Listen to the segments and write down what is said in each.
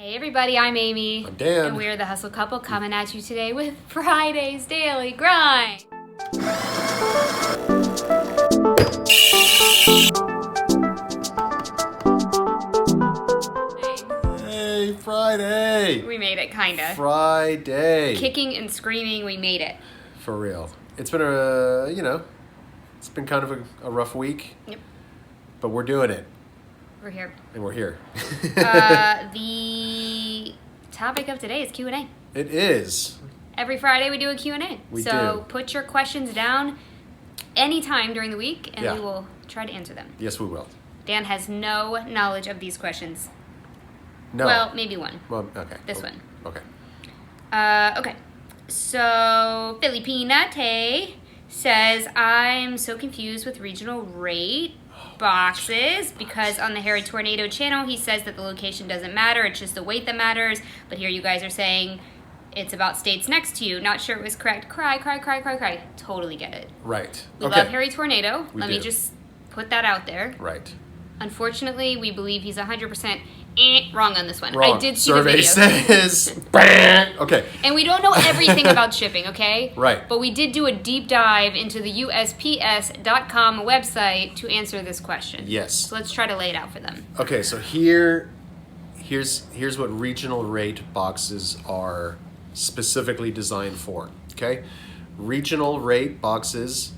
Hey everybody, I'm Amy. I'm Dan. And we're the Hustle Couple coming at you today with Friday's Daily Grind. Hey, Friday. We made it, kinda. Friday. Kicking and screaming, we made it. For real. It's been it's been kind of a rough week. Yep. But we're doing it. We're here. And we're here. The topic of today is Q&A. It is. Every Friday we do a Q&A. We so do. Put your questions down anytime during the week and Yeah. we will try to answer them. Yes, we will. Dan has no knowledge of these questions. No. Well, maybe one. Well, okay. This one. Okay. Okay. So, Filipinate says, I'm so confused with regional rate boxes because on the Harry Tornado channel, he says that the location doesn't matter. It's just the weight that matters. But here you guys are saying it's about states next to you. Not sure it was correct. Cry. Totally get it. Right. We okay. love Harry Tornado. Let me do. just put that out there. Right. Unfortunately, we believe he's 100% wrong on this one. Wrong. I did see Survey the video. says. Bang! Okay. And we don't know everything about shipping, okay? Right. But we did do a deep dive into the USPS.com website to answer this question. Yes. So let's try to lay it out for them. Okay, so here's what regional rate boxes are specifically designed for. Okay, regional rate boxes,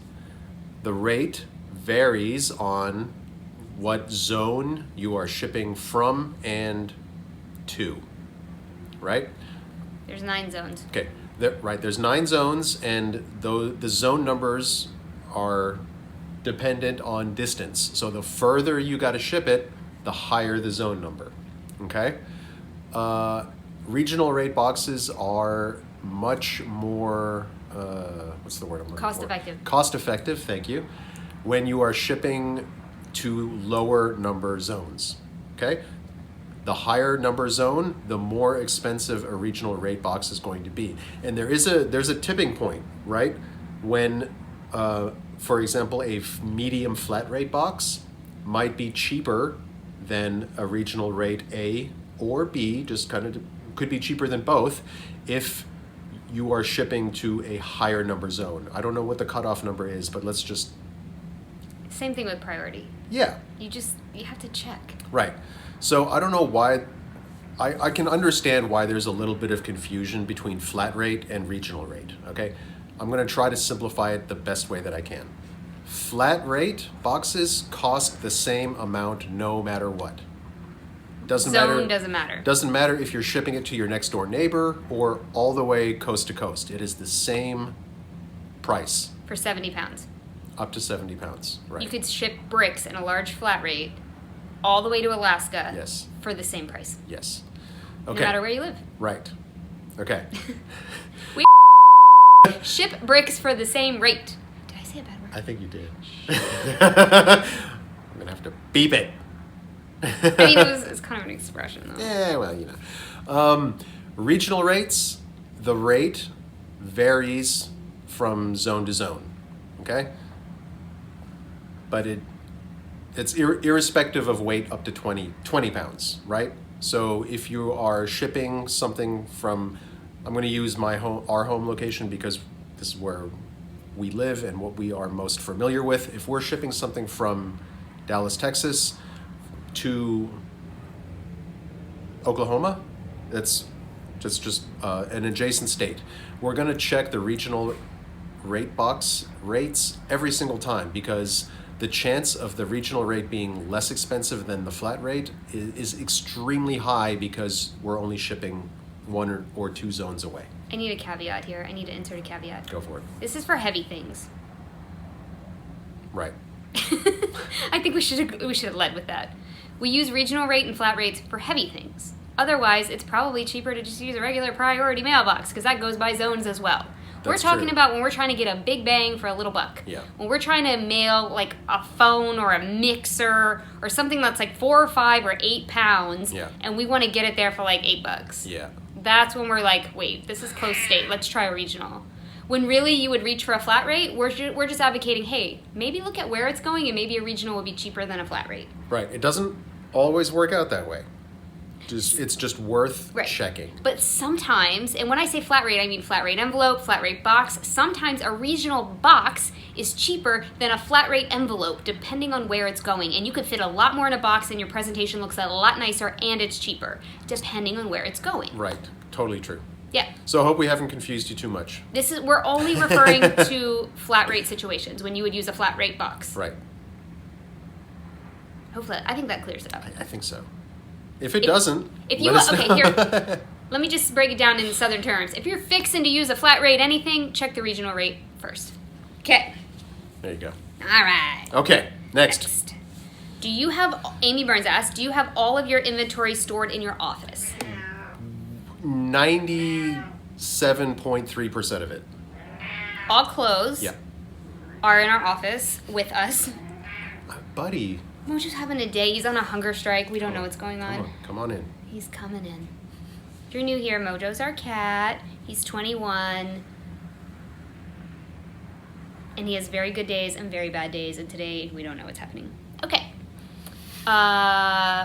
the rate varies on what zone you are shipping from and to. Right? There's 9 zones. Okay, there's 9 zones, and the zone numbers are dependent on distance. So the further you got to ship it, the higher the zone number. Okay? Regional rate boxes are much more, what's the word I'm looking for? Cost effective. Cost effective, thank you, when you are shipping to lower number zones. Okay? The higher number zone, the more expensive a regional rate box is going to be. And there's a tipping point, right? When, for example, a medium flat rate box might be cheaper than a regional rate A or B, just kind of could be cheaper than both if you are shipping to a higher number zone. I don't know what the cutoff number is, but let's just... Same thing with priority. Yeah. You have to check. Right. So I don't know why, I can understand why there's a little bit of confusion between flat rate and regional rate, okay? I'm gonna try to simplify it the best way that I can. Flat rate boxes cost the same amount no matter what. Doesn't matter. Doesn't matter if you're shipping it to your next door neighbor or all the way coast to coast. It is the same price. For 70 pounds. Up to 70 pounds, right. You could ship bricks in a large flat rate all the way to Alaska. Yes. For the same price. Yes. Okay. No matter where you live. Right. Okay. We ship bricks for the same rate. Did I say a bad word? I think you did. I'm gonna have to beep it. I mean, it's kind of an expression, though. Yeah, well, regional rates, the rate varies from zone to zone, okay? But it's irrespective of weight up to 20 pounds, right? So if you are shipping something from, I'm going to use our home location because this is where we live and what we are most familiar with. If we're shipping something from Dallas, Texas to Oklahoma, that's just an adjacent state. We're going to check the regional rate box rates every single time because the chance of the regional rate being less expensive than the flat rate is extremely high because we're only shipping 1 or 2 zones away. I need a caveat here. I need to insert a caveat. Go for it. This is for heavy things. Right. I think we should have led with that. We use regional rate and flat rates for heavy things. Otherwise, it's probably cheaper to just use a regular priority mailbox because that goes by zones as well. We're talking about when we're trying to get a big bang for a little buck. Yeah. When we're trying to mail like a phone or a mixer or something that's like 4 or 5 or 8 pounds, yeah, and we want to get it there for like $8. Yeah. That's when we're like, wait, this is close state. Let's try a regional. When really you would reach for a flat rate, we're just advocating, hey, maybe look at where it's going and maybe a regional will be cheaper than a flat rate. Right. It doesn't always work out that way. It's just worth Right. checking. But sometimes, and when I say flat rate, I mean flat rate envelope, flat rate box. Sometimes a regional box is cheaper than a flat rate envelope, depending on where it's going. And you could fit a lot more in a box, and your presentation looks a lot nicer, and it's cheaper, depending on where it's going. Right. Totally true. Yeah. So I hope we haven't confused you too much. We're only referring to flat rate situations when you would use a flat rate box. Right. Hopefully, I think that clears it up. I think so. If it doesn't, If you let us okay, know. here, let me just break it down in southern terms. If you're fixing to use a flat rate anything, check the regional rate first. Okay. There you go. All right. Okay, next. Do you have, Amy Burns asked, do you have all of your inventory stored in your office? 97.3% of it. All clothes Yeah. are in our office with us. Buddy, Mojo's having a day. He's on a hunger strike. We don't know what's going on. come on in. He's coming in. If you're new here, Mojo's our cat. He's 21. And he has very good days and very bad days. And today, we don't know what's happening. Okay.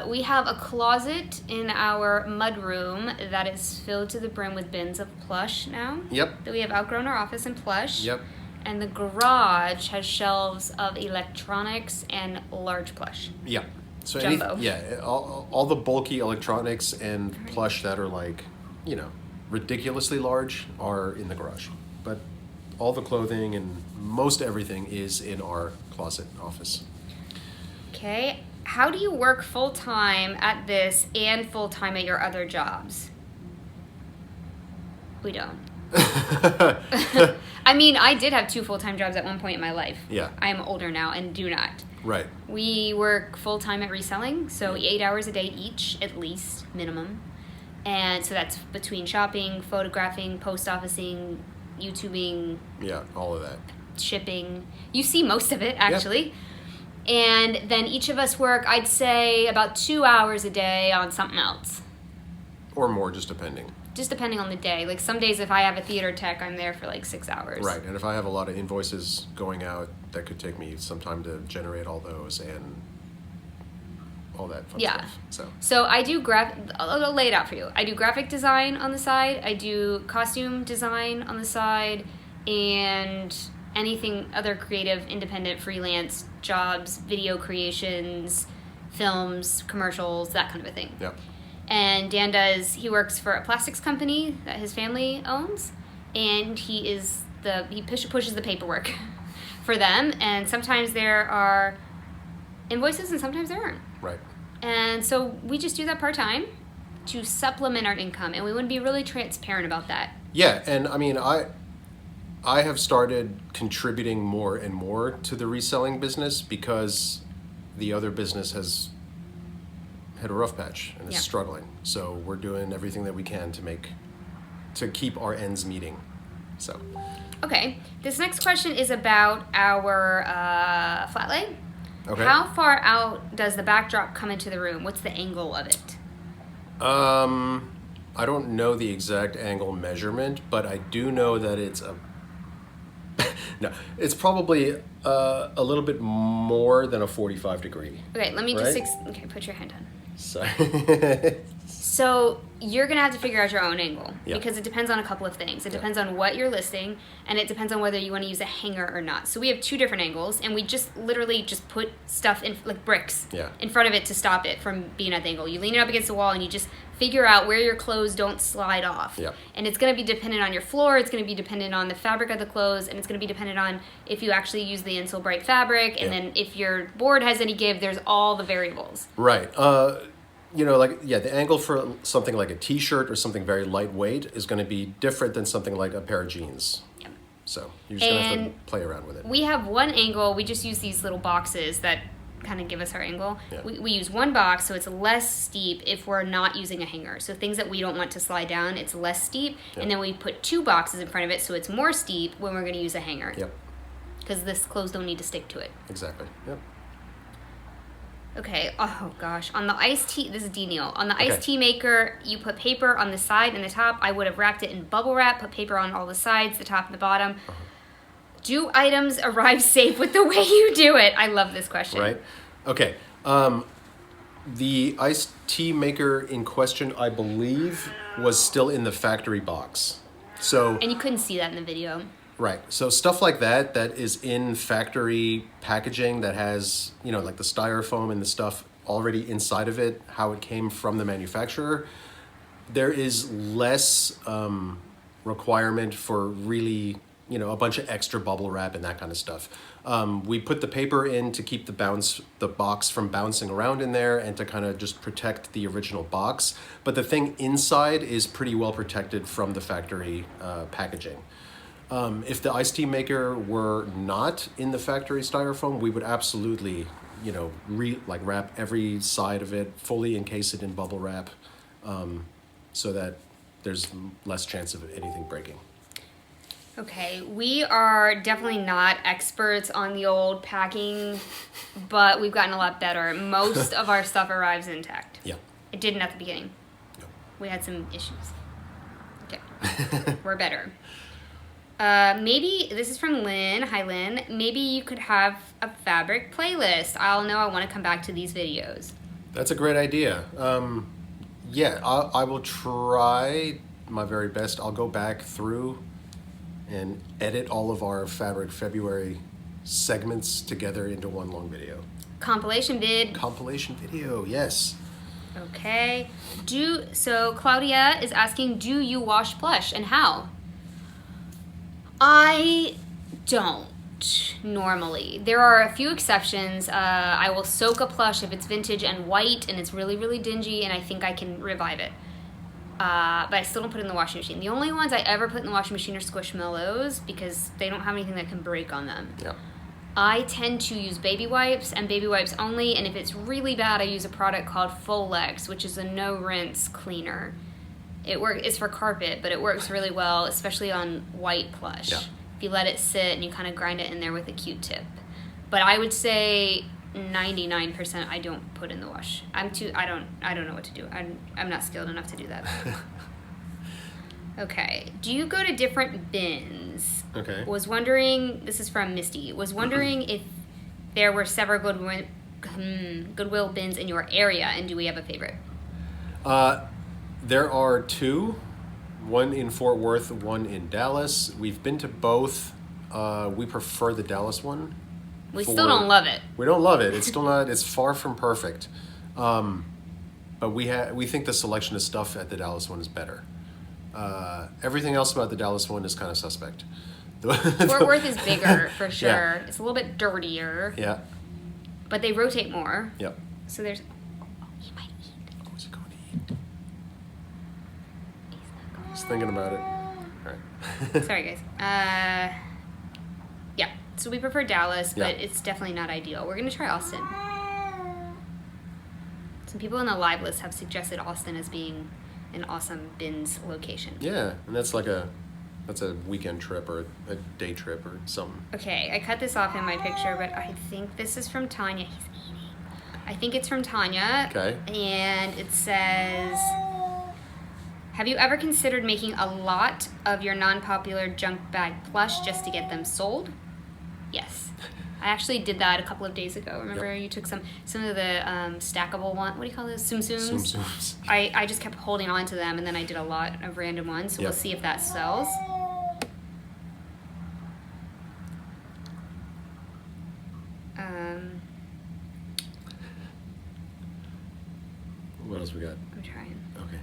We have a closet in our mudroom that is filled to the brim with bins of plush now. Yep. That we have outgrown our office in plush. Yep. And the garage has shelves of electronics and large plush. Yeah. So Jumbo. all the bulky electronics and plush that are like, ridiculously large are in the garage. But all the clothing and most everything is in our closet office. Okay. How do you work full-time at this and full-time at your other jobs? We don't. I mean, I did have 2 full-time jobs at one point in my life. Yeah. I am older now and do not. Right. We work full-time at reselling, so 8 hours a day each, at least, minimum. And so that's between shopping, photographing, post officing, YouTubing. Yeah, all of that. Shipping. You see most of it, actually. Yeah. And then each of us work, I'd say, about 2 hours a day on something else. Or more, just depending. Just depending on the day. Like some days if I have a theater tech, I'm there for like 6 hours. Right, and if I have a lot of invoices going out, that could take me some time to generate all those and all that fun stuff. So I do I'll lay it out for you. I do graphic design on the side, I do costume design on the side, and anything other creative, independent, freelance jobs, video creations, films, commercials, that kind of a thing. Yeah. And Dan he works for a plastics company that his family owns, and he pushes the paperwork for them, and sometimes there are invoices and sometimes there aren't. Right. And so we just do that part-time to supplement our income, and we want to be really transparent about that. Yeah, and I mean, I have started contributing more and more to the reselling business because the other business has hit a rough patch and is struggling. So we're doing everything that we can to keep our ends meeting. So. Okay, this next question is about our flat lay. Okay. How far out does the backdrop come into the room? What's the angle of it? I don't know the exact angle measurement, but I do know that it's it's probably a little bit more than a 45 degree. Okay, let me just put your hand on. Sorry. So you're going to have to figure out your own angle because it depends on a couple of things. It depends on what you're listing, and it depends on whether you want to use a hanger or not. So we have 2 different angles, and we just literally put stuff in, like bricks, in front of it to stop it from being at the angle. You lean it up against the wall, and you just figure out where your clothes don't slide off. Yeah. And it's going to be dependent on your floor, it's going to be dependent on the fabric of the clothes, and it's going to be dependent on if you actually use the Insole Bright fabric, and then if your board has any give, there's all the variables. Right. The angle for something like a t-shirt or something very lightweight is going to be different than something like a pair of jeans. Yep. So you're just going to have to play around with it. We have one angle. We just use these little boxes that kind of give us our angle. Yeah. We use one box, so it's less steep if we're not using a hanger. So things that we don't want to slide down, it's less steep. Yep. And then we put 2 boxes in front of it, so it's more steep when we're going to use a hanger. Yep. Because this clothes don't need to stick to it. Exactly. Yep. Okay, oh gosh. On the iced tea, this is D. Neal. On the iced tea maker, you put paper on the side and the top. I would have wrapped it in bubble wrap, put paper on all the sides, the top and the bottom. Do items arrive safe with the way you do it? I love this question. Right. Okay. The iced tea maker in question, I believe, was still in the factory box. So And you couldn't see that in the video. right. So stuff like that is in factory packaging that has, like the styrofoam and the stuff already inside of it, how it came from the manufacturer. There is less requirement for really, a bunch of extra bubble wrap and that kind of stuff. We put the paper in to keep the box from bouncing around in there and to kind of just protect the original box. But the thing inside is pretty well protected from the factory packaging. If the iced tea maker were not in the factory styrofoam, we would absolutely, wrap every side of it, fully encase it in bubble wrap, so that there's less chance of anything breaking. Okay, we are definitely not experts on the old packing, but we've gotten a lot better. Most of our stuff arrives intact. Yeah. It didn't at the beginning. No. We had some issues. Okay, we're better. Maybe, this is from Lynn. Hi, Lynn. Maybe you could have a fabric playlist. I'll know I want to come back to these videos. That's a great idea. Yeah, I will try my very best. I'll go back through and edit all of our Fabric February segments together into one long video. Compilation vid. Compilation video, yes. Okay. So Claudia is asking, do you wash plush and how? I don't normally. There are a few exceptions. I will soak a plush if it's vintage and white and it's really, really dingy and I think I can revive it. But I still don't put it in the washing machine. The only ones I ever put in the washing machine are Squishmallows because they don't have anything that can break on them. Yeah. I tend to use baby wipes and baby wipes only, and if it's really bad, I use a product called Folex, which is a no-rinse cleaner. It's for carpet, but it works really well, especially on white plush. Yeah. If you let it sit and you kind of grind it in there with a Q-tip. But I would say 99% I don't put in the wash. I don't know what to do. I'm not skilled enough to do that. Okay. Do you go to different bins? Okay. Was wondering, this is from Misty, was wondering if there were several Goodwill bins in your area, and do we have a favorite? There are two, one in Fort Worth, one in Dallas. We've been to both. We prefer the Dallas one. We still don't love it. We don't love it. It's still not, it's far from perfect. But we think the selection of stuff at the Dallas one is better. Everything else about the Dallas one is kind of suspect. Fort Worth is bigger, for sure. Yeah. It's a little bit dirtier. Yeah. But they rotate more. Yep. So there's... Oh, he might eat. Oh, is he going to eat? He's thinking about it. All right. Sorry, guys. Yeah. So we prefer Dallas, but Yeah. it's definitely not ideal. We're going to try Austin. Some people in the live list have suggested Austin as being an awesome bins location. Yeah, and that's a weekend trip or a day trip or something. Okay, I cut this off in my picture, but I think this is from Tanya. He's eating. I think it's from Tanya. Okay. And it says, have you ever considered making a lot of your non-popular junk bag plush just to get them sold? Yes. I actually did that a couple of days ago. Remember, you took some of the stackable one. What do you call those? Tsum Tsums? Tsum Tsums. I just kept holding on to them, and then I did a lot of random ones. So we'll see if that sells. What else we got? I'm trying. Okay.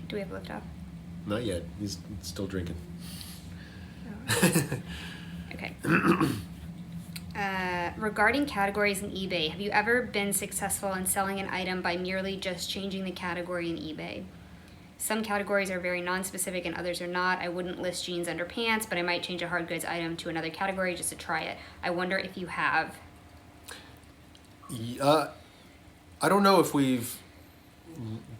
Do we have liftoff? Not yet. He's still drinking. Oh. Okay. Regarding categories in eBay, have you ever been successful in selling an item by merely just changing the category in eBay? Some categories are very non-specific and others are not. I wouldn't list jeans under pants, but I might change a hard goods item to another category just to try it. I wonder if you have. I don't know if we've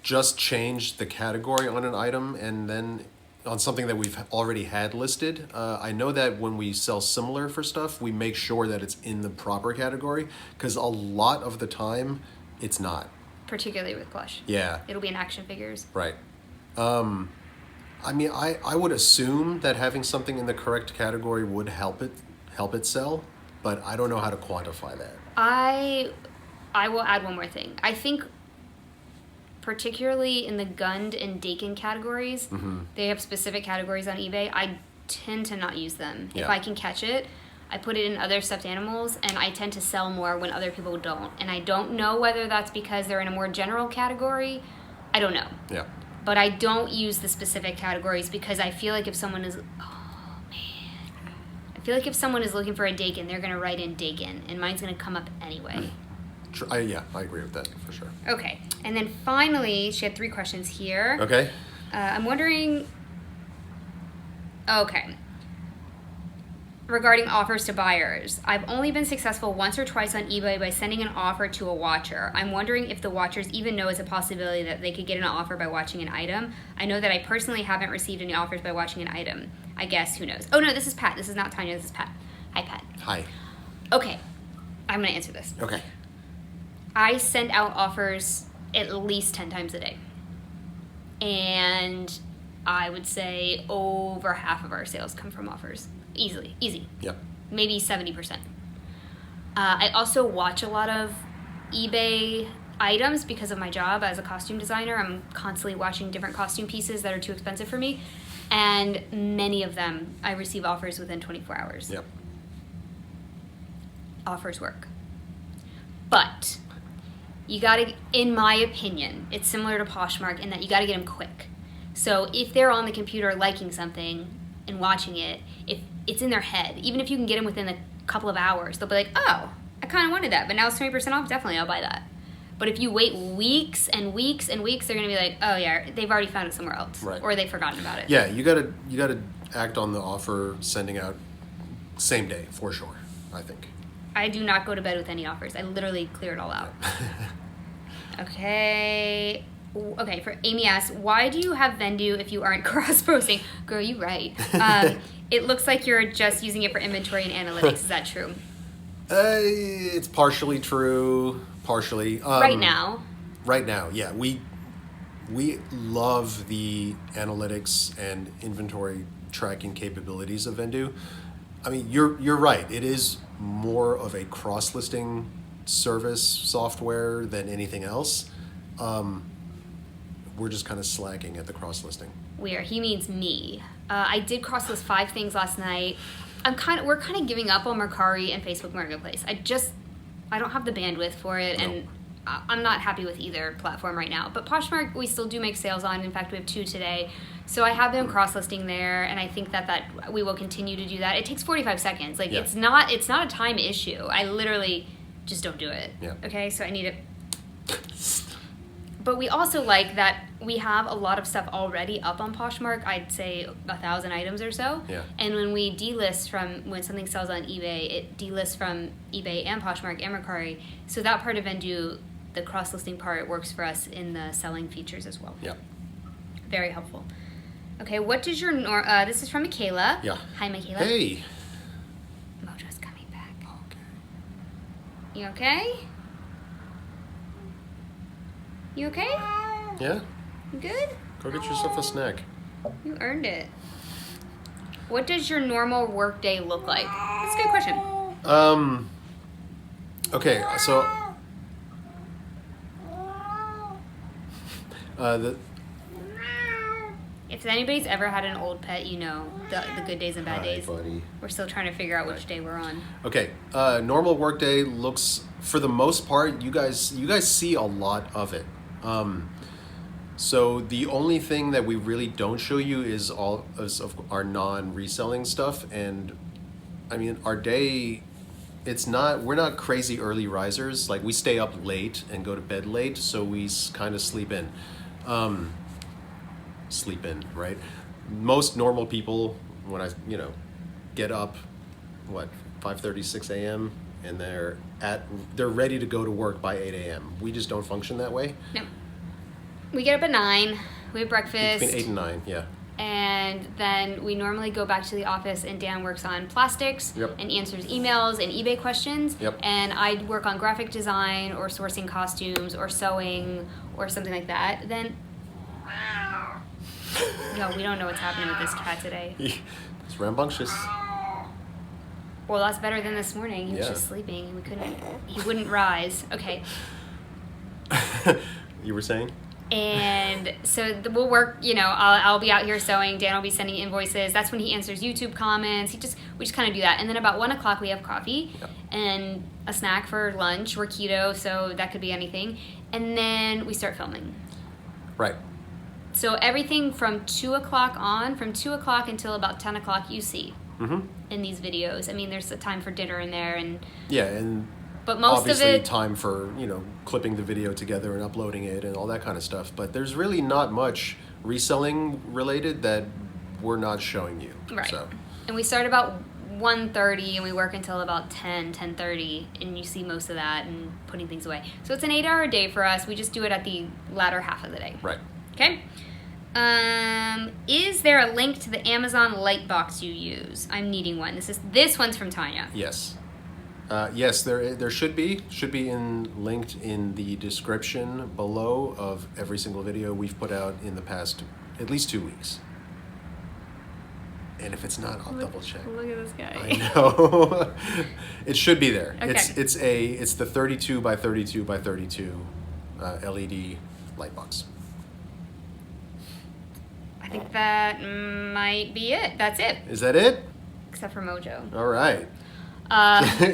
just changed the category on an item and then on something that we've already had listed. I know that when we sell similar for stuff, we make sure that it's in the proper category because a lot of the time it's not. Particularly with plush. Yeah. It'll be in action figures. Right. I mean, I would assume that having something in the correct category would help it sell, but I don't know how to quantify that. I will add one more thing. I think particularly in the Gund and Dakin categories, they have specific categories on eBay. I tend to not use them. Yeah. If I can catch it, I put it in other stuffed animals, and I tend to sell more when other people don't. And I don't know whether that's because they're in a more general category. I don't know. Yeah. But I don't use the specific categories because I feel like if someone is... I feel like if someone is looking for a Dakin, they're going to write in Dakin, and mine's going to come up anyway. Yeah, I agree with that for sure. Okay. And then finally, she had 3 questions here. Okay. I'm wondering... Okay. Regarding offers to buyers, I've only been successful once or twice on eBay by sending an offer to a watcher. I'm wondering if the watchers even know it's a possibility that they could get an offer by watching an item. I know that I personally haven't received any offers by watching an item. I guess, who knows? Oh no, this is Pat. This is not Tanya, this is Pat. Hi, Pat. Hi. Okay, I'm gonna answer this. Okay. I send out offers at least 10 times a day. And I would say over half of our sales come from offers. Easy. Yep. Maybe 70%. I also watch a lot of eBay items because of my job as a costume designer. I'm constantly watching different costume pieces that are too expensive for me. And many of them, I receive offers within 24 hours. Yep. Offers work. But you gotta, in my opinion, it's similar to Poshmark in that you gotta get them quick. So if they're on the computer liking something and watching it, if it's in their head, even if you can get them within a couple of hours, they'll be like, oh, I kind of wanted that, but now it's 20% off, definitely I'll buy that. But if you wait weeks and weeks and weeks, they're gonna be like, oh yeah, they've already found it somewhere else. Right. Or they've forgotten about it. Yeah, you gotta act on the offer sending out same day for sure, I think. I do not go to bed with any offers. I literally clear it all out. Okay, for Amy asks, why do you have Vendu if you aren't cross-posting? Girl, you right. It looks like you're just using it for inventory and analytics. Is that true? It's partially true, partially. Right now, yeah. We love the analytics and inventory tracking capabilities of Vendu. I mean, you're right. It is more of a cross-listing service software than anything else. We're just kind of slacking at the cross-listing. he means me. I did cross-list 5 things last night. We're kind of giving up on Mercari and Facebook Marketplace. I don't have the bandwidth for it, and I'm not happy with either platform right now. But Poshmark, we still do make sales on. In fact, we have 2 today. So I have been cross-listing there, and I think that we will continue to do that. It takes 45 seconds. Like, it's not a time issue. I literally just don't do it. Yeah. Okay, so I need it. But we also like that we have a lot of stuff already up on Poshmark. I'd say 1,000 items or so. Yeah. And when we delist when something sells on eBay, it delists from eBay and Poshmark and Mercari. So that part of Vendu, the cross-listing part, works for us in the selling features as well. Yeah. Very helpful. Okay, what does your this is from Michaela. Yeah. Hi, Michaela. Hey. Mojo's coming back. Okay. You okay? You okay? Yeah. You good? Go get yourself a snack. You earned it. What does your normal workday look like? That's a good question. Okay, so If anybody's ever had an old pet, you know the good days and bad days. buddy. We're still trying to figure out which day we're on. Okay, normal workday looks, for the most part, you guys see a lot of it. So the only thing that we really don't show you is all of our non-reselling stuff, and I mean our day. We're not crazy early risers. Like, we stay up late and go to bed late, so we kind of sleep in. Right? Most normal people, when I get up, 5:30, 6 a.m. and they're ready to go to work by 8 a.m. We just don't function that way. No. We get up at 9. We have breakfast. Between 8 and 9, yeah. And then we normally go back to the office, and Dan works on plastics and answers emails and eBay questions. Yep. And I work on graphic design or sourcing costumes or sewing or something like that. Then, no, we don't know what's happening with this cat today. It's rambunctious. Well, that's better than this morning. He was Yeah. just sleeping. He wouldn't rise. Okay. You were saying? And so we'll work, I'll be out here sewing. Dan will be sending invoices. That's when he answers YouTube comments. We just kind of do that. And then about 1 o'clock we have coffee and a snack for lunch. We're keto, so that could be anything. And then we start filming. Right. So everything from 2 o'clock until about 10 o'clock you see in these videos. I mean, there's a time for dinner in there. But most obviously of it, time for, clipping the video together and uploading it and all that kind of stuff. But there's really not much reselling related that we're not showing you. right. So. And we start about 1:30 and we work until about 10:30, and you see most of that and putting things away. So it's an 8-hour day for us. We just do it at the latter half of the day. Right. Okay. Is there a link to the Amazon light box you use? I'm needing one. This one's from Tanya. Yes. Yes, there should be linked in the description below of every single video we've put out in the past at least 2 weeks. And if it's not, I'll double check. Look at this guy. I know. It should be there. Okay. It's the 32 by 32 by 32 LED light box. I think that might be it. That's it. Is that it? Except for Mojo. All right.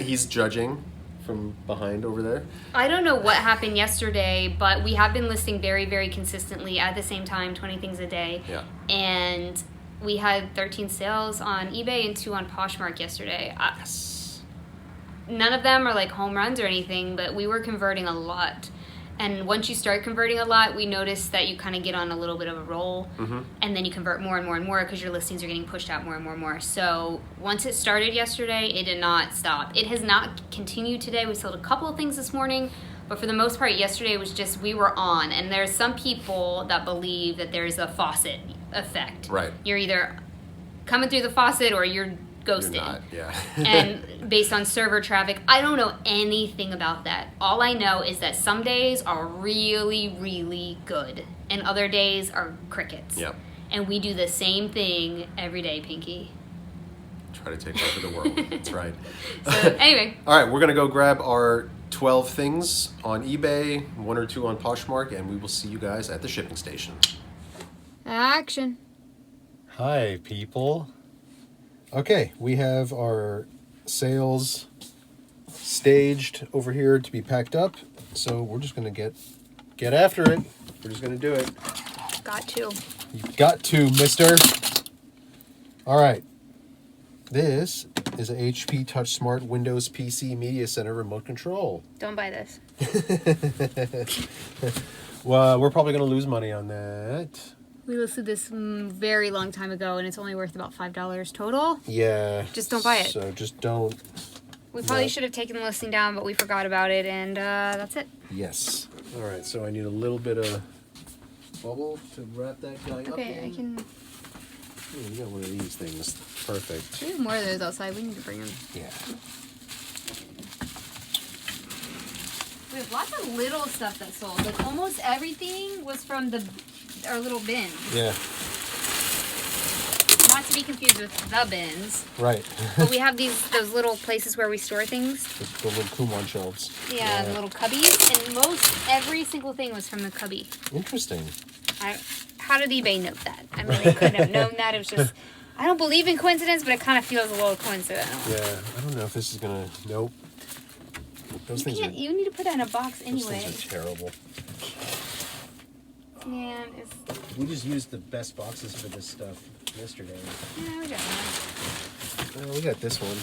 He's judging from behind over there. I don't know what happened yesterday, but we have been listing very, very consistently at the same time, 20 things a day. Yeah. And we had 13 sales on eBay and 2 on Poshmark yesterday. Yes. None of them are like home runs or anything, but we were converting a lot. And once you start converting a lot, we notice that you kind of get on a little bit of a roll, and then you convert more and more and more because your listings are getting pushed out more and more and more. So once it started yesterday, it did not stop. It has not continued today. We sold a couple of things this morning, but for the most part, yesterday was just we were on. And there's some people that believe that there's a faucet effect. Right. You're either coming through the faucet or you're ghosted. You're not, yeah. And based on server traffic, I don't know anything about that. All I know is that some days are really, really good, and other days are crickets. Yep. And we do the same thing every day, Pinky. Try to take over the world. That's right. So anyway. All right, we're going to go grab our 12 things on eBay, 1 or 2 on Poshmark, and we will see you guys at the shipping station. Action. Hi, people. Okay, we have our sales staged over here to be packed up, so we're just going to get after it. We're just going to do it. Got to. You've got to, mister. All right. This is a HP Touch Smart Windows PC Media Center remote control. Don't buy this. Well, we're probably going to lose money on that. We listed this very long time ago, and it's only worth about $5 total. Yeah. Just don't buy it. So just don't. We probably should have taken the listing down, but we forgot about it, and that's it. Yes. All right, so I need a little bit of bubble to wrap that guy up in. Okay, I can... Oh, we got one of these things. Perfect. We have more of those outside. We need to bring them. Yeah. We have lots of little stuff that sold. Like almost everything was from our little bins. Yeah. Not to be confused with the bins. Right. But we have those little places where we store things. The little Kumon shelves. Yeah, the little cubbies. And every single thing was from the cubby. Interesting. How did eBay note that? I mean, they couldn't have known that. It was just, I don't believe in coincidence, but it kind of feels a little coincidental. Yeah, I don't know if this is gonna. Nope. Those things are. You need to put that in a box anyway. Those things are terrible. Man, We just used the best boxes for this stuff yesterday. yeah, we got one. Well, we got this one.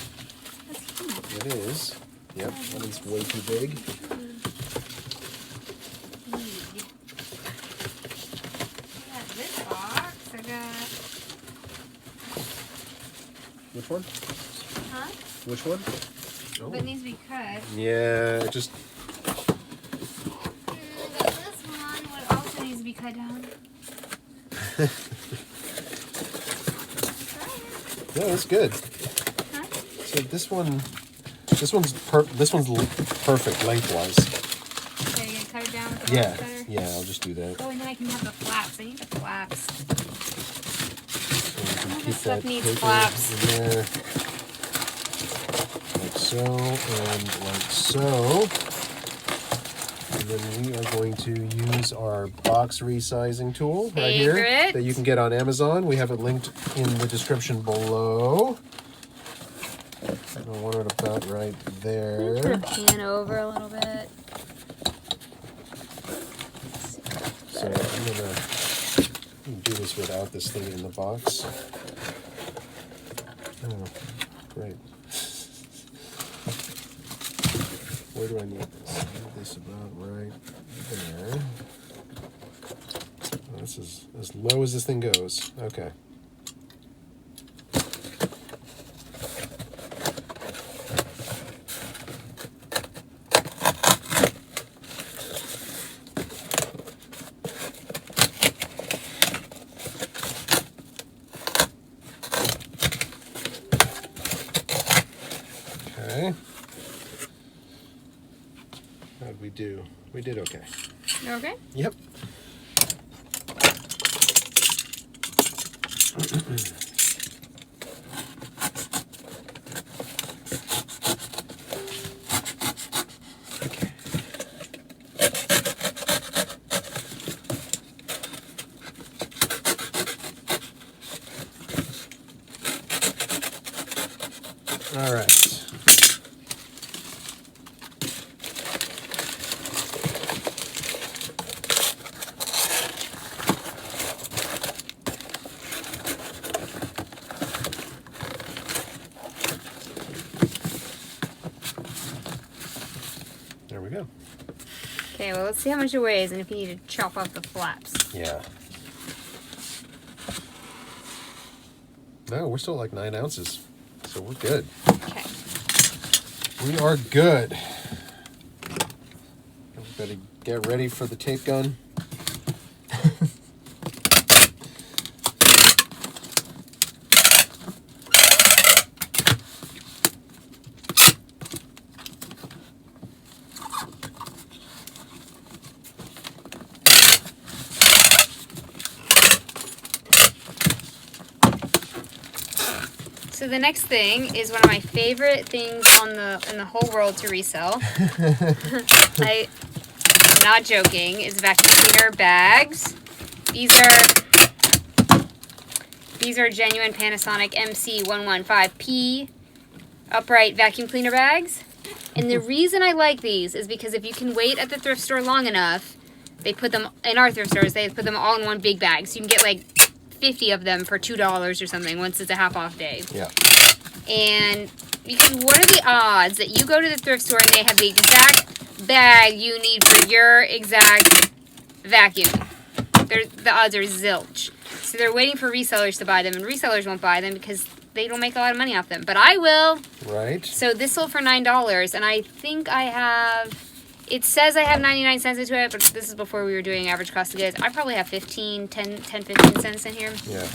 That's cute. It is. Yep, that one's way too big. This box, I got. Which one? Huh? Which one? But it needs to be cut. Yeah, just. Got this one, what also needs to be cut down. No, it's good. Huh? So this one's perfect lengthwise. Okay, you gonna cut it down with the Yeah, box cutter? yeah, I'll just do that. Oh, and then I can have the flaps. I need the flaps. So we can All keep this stuff that needs paper flaps. in there. so, and like so. And then we are going to use our box resizing tool right here that you can get on Amazon. We have it linked in the description below. I want it about right there. Turn the pan over a little bit. So I'm gonna do this without this thing in the box. Oh, great. Where do I need this? I need this about right there. Oh, this is as low as this thing goes. Okay. Okay. How'd we do? We did okay. You okay? Yep. Okay. All right. There we go. Okay, well, let's see how much it weighs and if you need to chop off the flaps. Yeah. No, we're still like 9 ounces, so we're good. Okay. We are good. Everybody get ready for the tape gun. So the next thing is one of my favorite things in the whole world to resell. I'm not joking. Is vacuum cleaner bags. These are genuine Panasonic MC115P upright vacuum cleaner bags. And the reason I like these is because if you can wait at the thrift store long enough, they put them in our thrift stores. They put them all in one big bag, so you can get like 50 of them for $2 or something once it's a half off day. Yeah. And because what are the odds that you go to the thrift store and they have the exact bag you need for your exact vacuum? The odds are zilch. So they're waiting for resellers to buy them, and resellers won't buy them because they don't make a lot of money off them. But I will. Right. So this sold for $9, and I think I have... It says I have 99 cents into it, but this is before we were doing average cost of goods. I probably have 15 cents in here. Yeah.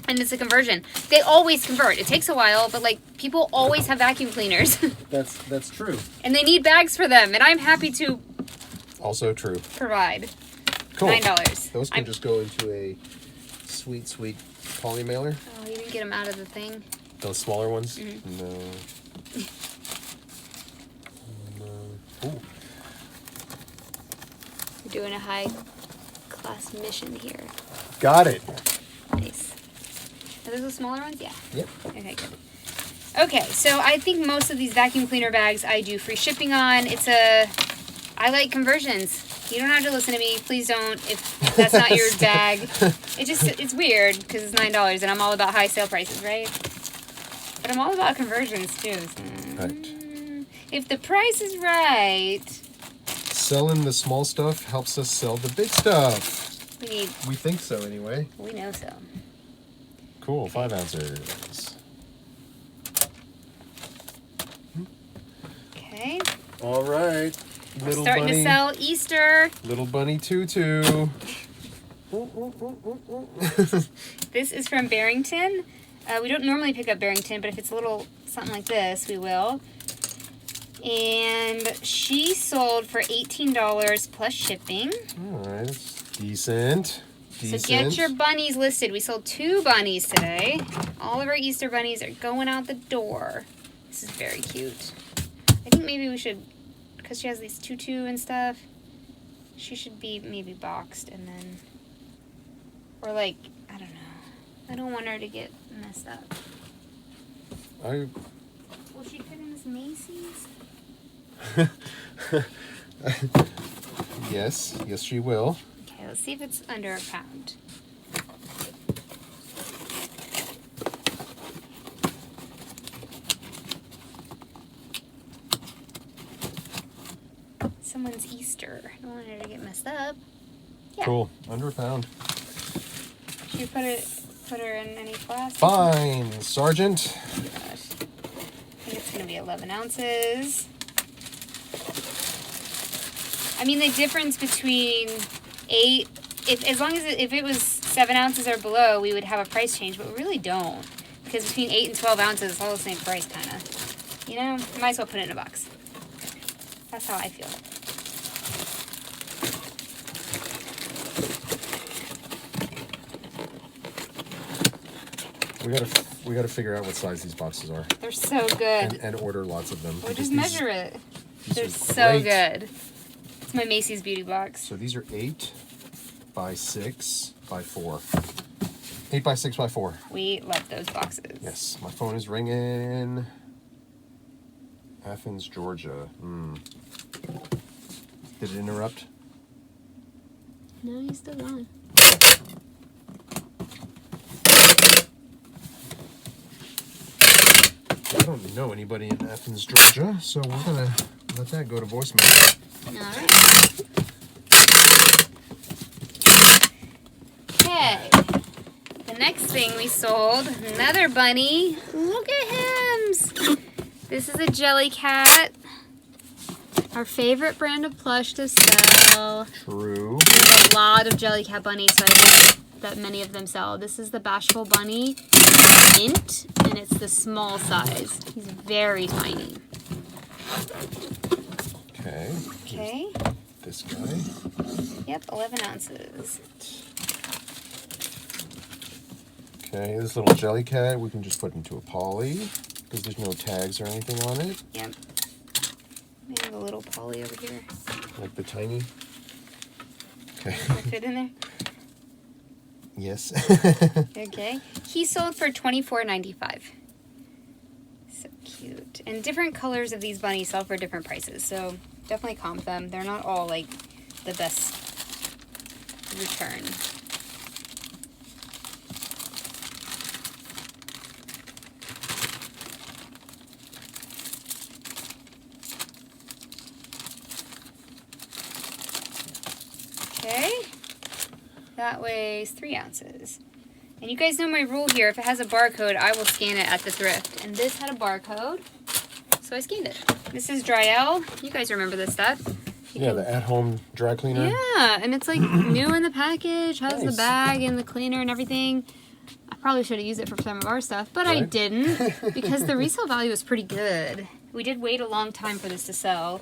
And it's a conversion. They always convert. It takes a while, but like people always have vacuum cleaners. That's true. And they need bags for them, and I'm happy to Also true. provide. Cool. $9. Those can just go into a sweet, sweet poly mailer. Oh, you didn't get them out of the thing? Those smaller ones? Mm-hmm. No. Ooh. We're doing a high-class mission here. Got it. Nice. Are those the smaller ones? Yeah. Yep. Okay, good. Okay, so I think most of these vacuum cleaner bags I do free shipping on. I like conversions. You don't have to listen to me. Please don't if that's not your bag. It's weird because it's $9 and I'm all about high sale prices, right? But I'm all about conversions too. So, Right. if the price is right, Selling the small stuff helps us sell the big stuff. We think so anyway. we know so. Cool, 5 ounces. Okay. All right. Little Starting bunny, to sell Easter. Little bunny tutu. This is from Barrington. We don't normally pick up Barrington, but if it's a little something like this, we will. And she sold for $18 plus shipping. All right, that's decent. So get your bunnies listed. We sold 2 bunnies today. All of our Easter bunnies are going out the door. This is very cute. maybe we should, because she has these tutu and stuff, she should be maybe boxed and then, or like, I don't know. I don't want her to get messed up. Will she fit in this Macy's? Yes, she will. Okay, let's see if it's under a pound. Someone's Easter. I don't want her to get messed up. Yeah. Cool. Under a pound. Should you put her in any plastic? Fine, Sergeant. Oh, gosh. I think it's going to be 11 ounces. I mean, the difference between 8, if it was 7 ounces or below, we would have a price change, but we really don't. Because between 8 and 12 ounces, it's all the same price, kind of. You know, might as well put it in a box. That's how I feel. We gotta figure out what size these boxes are. They're so good. And order lots of them. Or just measure it. They're so great. good. It's my Macy's beauty box. So these are 8 by 6 by 4. 8 by 6 by 4. We love those boxes. Yes, my phone is ringing. Athens, Georgia. Did it interrupt? No, he's still on. I don't know anybody in Athens, Georgia, so we're gonna let that go to voicemail. Alright. Okay. The next thing we sold, another bunny. Look at him. This is a jelly cat. Our favorite brand of plush to sell. True. We have a lot of jelly cat bunnies, so I hope that many of them sell. This is the Bashful Bunny Mint, and it's the small size. He's very tiny. Okay. Okay. This guy. Yep, 11 ounces. Okay, this little jelly cat we can just put into a poly because there's no tags or anything on it. Yep. We have a little poly over here. Like the tiny. Okay. Can it fit in there? Yes. Okay. He sold for $24.95. So cute. And different colors of these bunnies sell for different prices. So definitely comp them. They're not all like the best return. Okay. That weighs 3 ounces. And you guys know my rule here. If it has a barcode, I will scan it at the thrift. And this had a barcode, so I scanned it. This is Dryel. You guys remember this stuff. Yeah, the at-home dry cleaner. Yeah, and it's like new in the package. Has Nice. the bag and the cleaner and everything. I probably should have used it for some of our stuff, but I didn't because the resale value was pretty good. We did wait a long time for this to sell,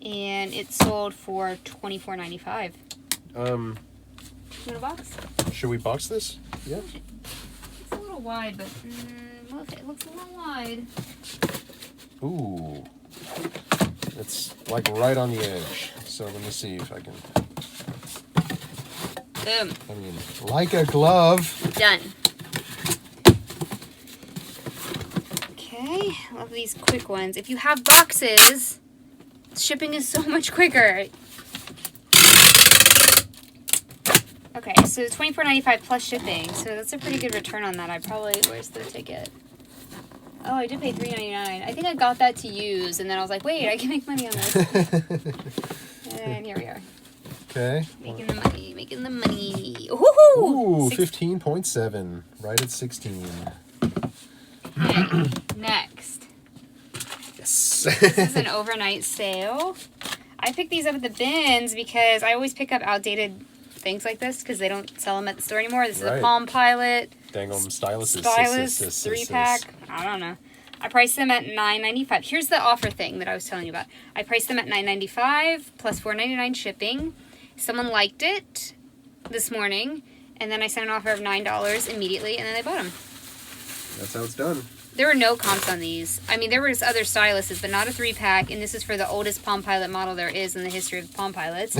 and it sold for $24.95. You want a box? Should we box this? Yeah. It's a little wide, but look, it looks a little wide. Ooh. It's like right on the edge. So let me see if I can. Boom. I mean, like a glove. Done. Okay, love these quick ones. If you have boxes, shipping is so much quicker. Okay, so $24.95 plus shipping. So that's a pretty good return on that. Where's the ticket? Oh, I did pay $3.99. I think I got that to use, and then I was like, wait, I can make money on this. And here we are. Okay. Making the money. Ooh, Ooh, 15.7. Right at 16. Okay, next. Yes. This is an overnight sale. I picked these up at the bins because I always pick up outdated things like this because they don't sell them at the store anymore. This is a Palm Pilot. Dang 'em stylus 3-pack. I don't know. I priced them at $9.95. Here's the offer thing that I was telling you about. I priced them at $9.95 plus $4.99 shipping. Someone liked it this morning, and then I sent an offer of $9 immediately, and then they bought them. That's how it's done. There were no comps on these. I mean, there was other styluses, but not a 3-pack, and this is for the oldest Palm Pilot model there is in the history of Palm Pilots.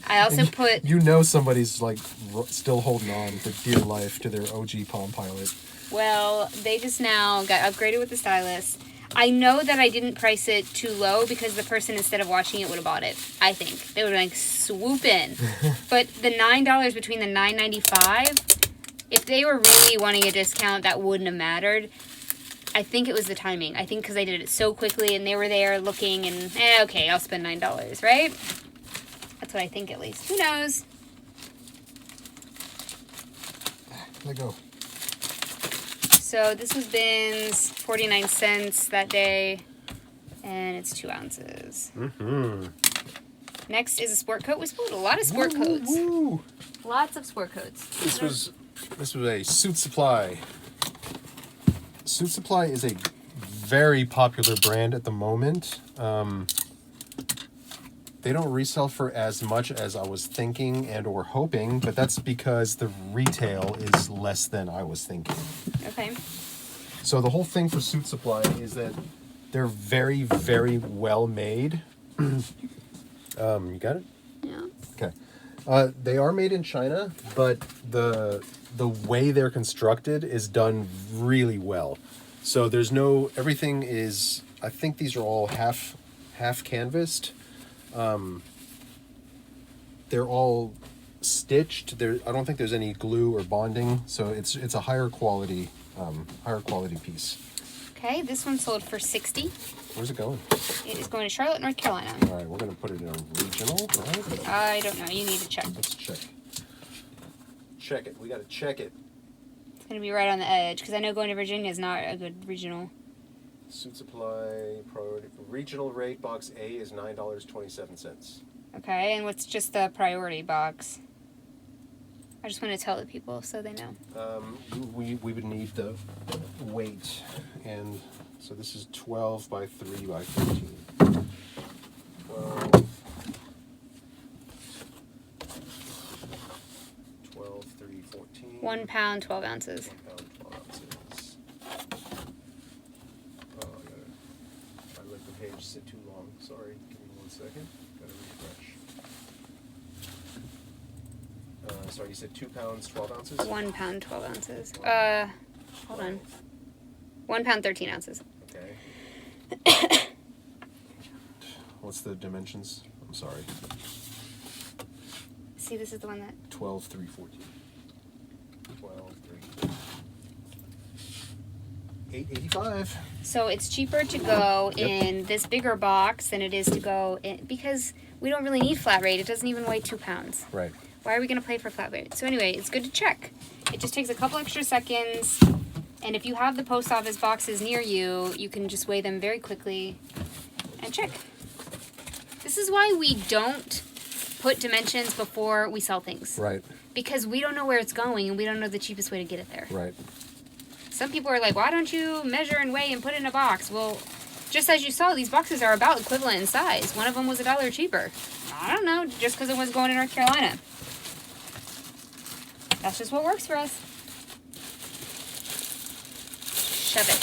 I also put... You know somebody's like still holding on for dear life to their OG Palm Pilot. Well, they just now got upgraded with the stylus. I know that I didn't price it too low because the person, instead of watching it, would have bought it. I think. They would have, like, swoop in. But the $9 between the $9.95, if they were really wanting a discount, that wouldn't have mattered. I think it was the timing. I think because I did it so quickly and they were there looking and, okay, I'll spend $9, right? That's what I think, at least. Who knows? Let go. So this was Ben's 49 cents that day, and it's 2 ounces. Mm-hmm. Next is a sport coat. We sport a lot of sport coats. Woo. Lots of sport coats. This was a Suit Supply. Suit Supply is a very popular brand at the moment. They don't resell for as much as I was thinking and or hoping, but that's because the retail is less than I was thinking. Okay. So the whole thing for Suit Supply is that they're very, very well made. You got it? Yeah. Okay. They are made in China, but the way they're constructed is done really well. So there's no, everything is, I think these are all half canvassed. They're all stitched. I don't think there's any glue or bonding, so it's a higher quality piece. Okay, this one sold for $60. Where's it going? It is going to Charlotte, North Carolina. All right, we're gonna put it in a regional, right? I don't know. You need to check. Let's check. Check it. We gotta check it. It's going to be right on the edge because I know going to Virginia is not a good regional. Suit Supply priority regional rate box A is $9.27. Okay, and what's just the priority box? I just want to tell the people so they know. We would need the weight, and so this is 12 by 3 by 13. 12, 3, 14. 1 pound, 12 ounces. 1 pound, 12 ounces. Oh, I let the page sit too long. Sorry, give me 1 second. Gotta refresh. Sorry, you said 2 pounds, 12 ounces? 1 pound, 12 ounces. Hold on. 1 pound, 13 ounces. Okay. What's the dimensions? I'm sorry. See, this is the one that... 12, 3, 14. 12, 3. 8.85. So it's cheaper to go in this bigger box than it is to go in... Because we don't really need flat rate. It doesn't even weigh 2 pounds. Right. Why are we going to pay for flat rate? So anyway, it's good to check. It just takes a couple extra seconds. And if you have the post office boxes near you, you can just weigh them very quickly and check. This is why we don't put dimensions before we sell things. Right. Because we don't know where it's going and we don't know the cheapest way to get it there. Right. Some people are like, why don't you measure and weigh and put it in a box? Well, just as you saw, these boxes are about equivalent in size. One of them was $1 cheaper. I don't know, just because it was going to North Carolina. That's just what works for us. Shove it.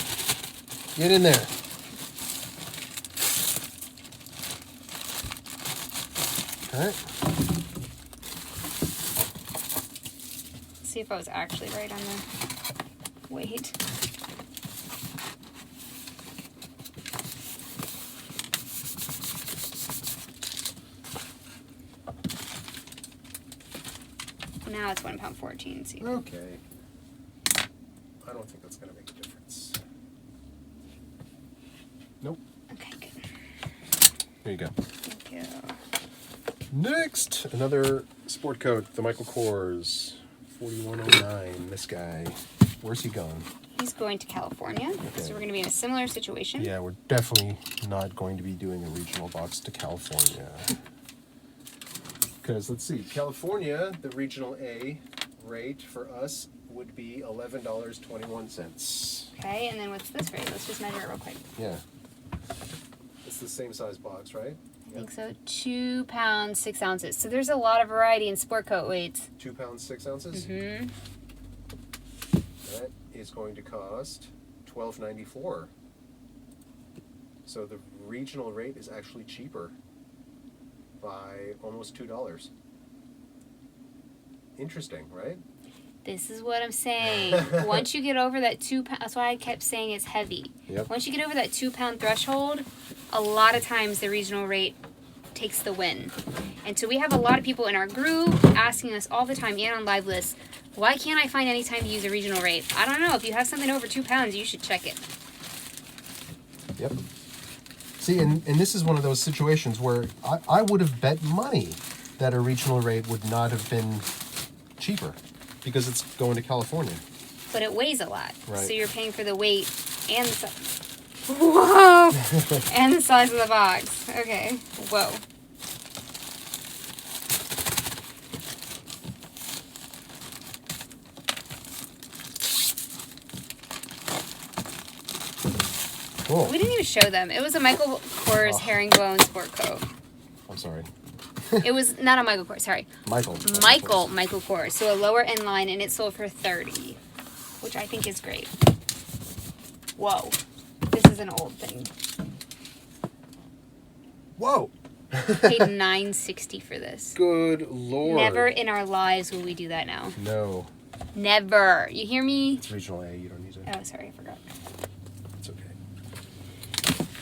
Get in there. All right. See if I was actually right on the weight. Now it's 1 pound 14. See. Okay. I don't think that's going to make a difference. Nope. Okay, good. There you go. Thank you. Next, another sport coat, the Michael Kors, 4109. This guy, where's he going? He's going to California, so we're going to be in a similar situation. Yeah, we're definitely not going to be doing a regional box to California. Because, let's see, California, the regional A rate for us would be $11.21. Okay, and then what's this rate? Let's just measure it real quick. Yeah. It's the same size box, right? I think so. 2 pounds, 6 ounces. So there's a lot of variety in sport coat weights. 2 pounds, 6 ounces? Mm-hmm. That is going to cost $12.94. So the regional rate is actually cheaper by almost $2. Interesting, right? This is what I'm saying. Once you get over that 2 pound, that's why I kept saying it's heavy. Yep. Once you get over that 2 pound threshold, a lot of times the regional rate takes the win. And so we have a lot of people in our group asking us all the time and on live lists, why can't I find any time to use a regional rate? I don't know. If you have something over 2 pounds, you should check it. Yep. See, and this is one of those situations where I would have bet money that a regional rate would not have been cheaper because it's going to California. But it weighs a lot. Right. So you're paying for the weight and the whoa! And the size of the box. Okay. Whoa. Cool. We didn't even show them. It was a Michael Kors herringbone sport coat. I'm sorry. It was not a Michael Kors, sorry. Michael Kors. So a lower end line, and it sold for $30, which I think is great. Whoa. This is an old thing. Whoa. Paid $9.60 for this. Good Lord. Never in our lives will we do that now. No. Never. You hear me? It's regional A. You don't need to. Oh, sorry, I forgot. It's okay.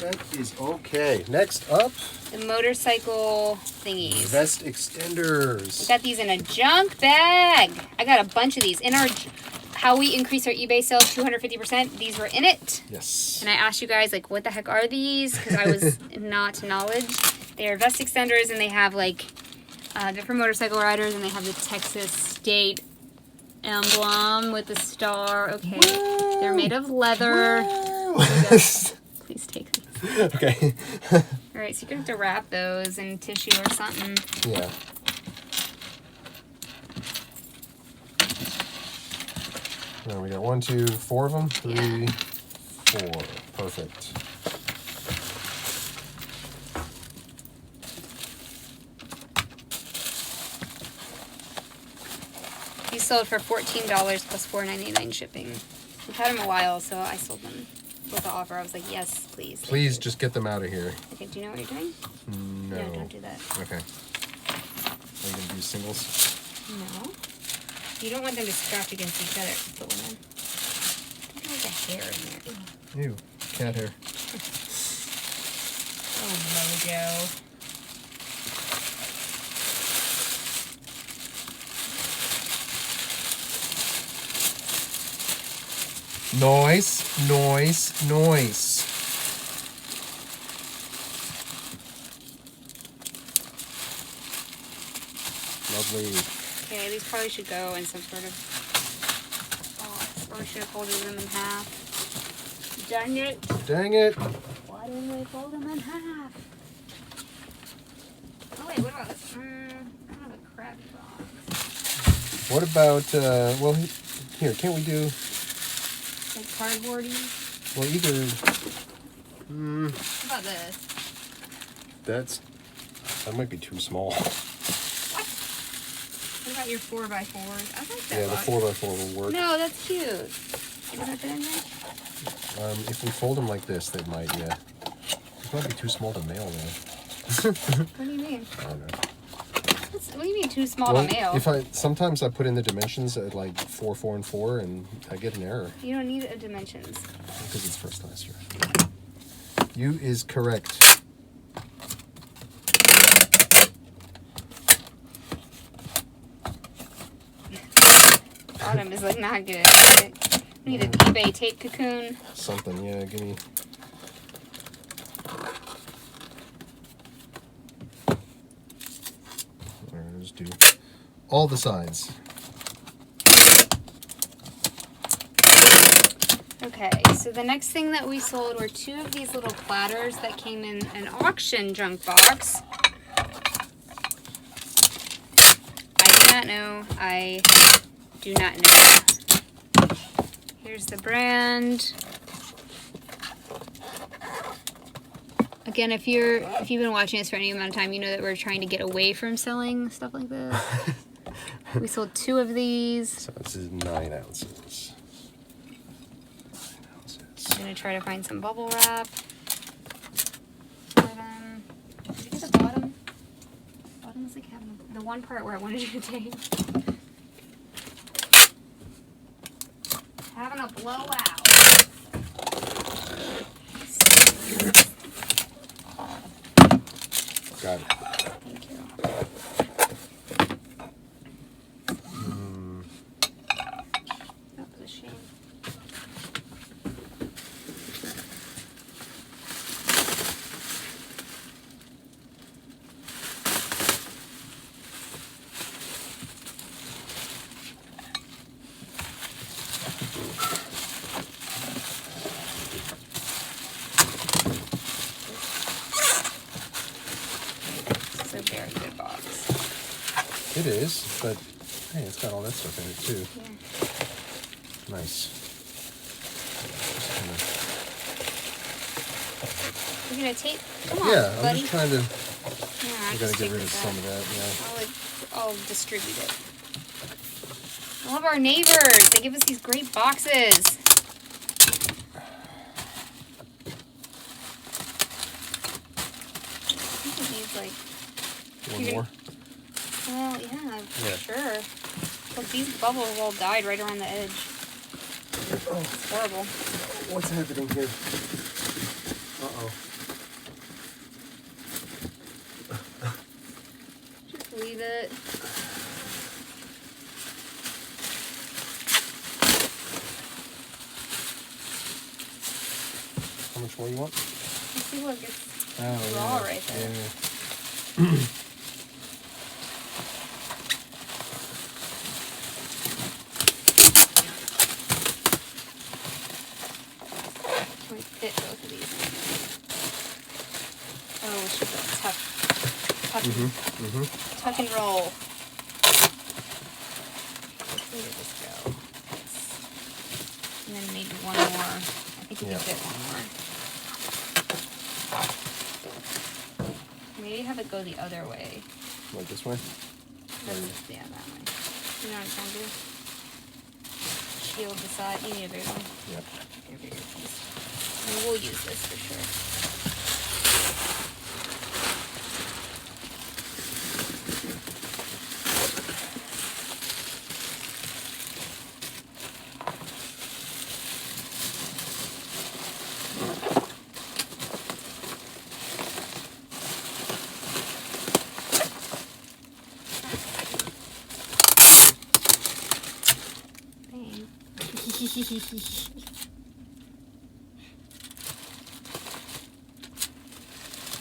That is okay. Next up, The motorcycle thingies. vest extenders. We got these in a junk bag. I got a bunch of these. In our how we increase our eBay sales 250%, these were in it. Yes. And I asked you guys, like, what the heck are these? Because I was not knowledge. They are vest extenders, and they have, like, they're for motorcycle riders, and they have the Texas state emblem with the star. Okay. Woo! They're made of leather. Woo! Please take these. Okay. All right, so you're going to have to wrap those in tissue or something. Yeah. Now we got 1, 2, 4 of them. 3, 4. Perfect. These sold for $14 plus $4.99 shipping. We've had them a while, so I sold them with the offer. I was like, yes, please. thank Please you. just get them out of here. Okay, do you know what you're doing? No. No, don't do that. Okay. Are you gonna do singles? No. You don't want them to scratch against each other. Put one in. There's a hair in there. Ew. Ew. Cat hair. Oh, Mojo. Noise. Noise. Noise. Lovely. Okay, these probably should go in some sort of box. Or we should have folded them in half. Dang it. Dang it. Why didn't we fold them in half? Oh wait, what about this? I don't have a crab box. What about, well, here, can't we do, Like cardboardy? well, either, How about this? that might be too small. What? What about your 4x4s? I like that Yeah, the box. 4x4 will work. No, that's cute. It doesn't fit in there? If we fold them like this, they might, yeah. It might be too small to mail, though. What do you mean? I don't know. What do you mean too small Well, to mail? sometimes I put in the dimensions at like 4, 4, and 4, and I get an error You don't need dimensions. because it's first class here. You is correct. Bottom is like not good. Right? We need an eBay tape cocoon. Something, yeah. Give me. Alright, let's do all the sides. Okay, so the next thing that we sold were 2 of these little platters that came in an auction junk box. I do not know. Here's the brand. Again, if you've been watching us for any amount of time, you know that we're trying to get away from selling stuff like this. We sold 2 of these. So this is 9 ounces. 9 ounces. gonna try to find some bubble wrap for them. Did you get the bottom? Bottom was like having the one part where I wanted you to take. Having a blowout. Got it. Thank you. That was a shame. It's a very good box. It is, but hey, it's got all that stuff in it too. Yeah. Nice. You're gonna take. Come on, Yeah, I'm buddy. just trying to. Yeah, I gotta get rid of some of that. I'll distribute it. I love our neighbors. They give us these great boxes. I think it needs like. Yeah. One You're more. Well, yeah, for Yeah. sure. Look, these bubbles all died right around the edge. Oh, It's horrible. what's happening here? Uh-oh. Just leave it. How much more you want? You see, look, it's Oh, raw right there. Yeah. Can we fit both of these in? Oh, we should go tuck and roll. Where did this go? And then maybe one more. I think we can fit one more. Maybe have it go the other way. Like this way? Yeah, that way. You know what I'm trying to do? Shield the side. You need a bigger one. Yep. A bigger piece. And we'll use this for sure.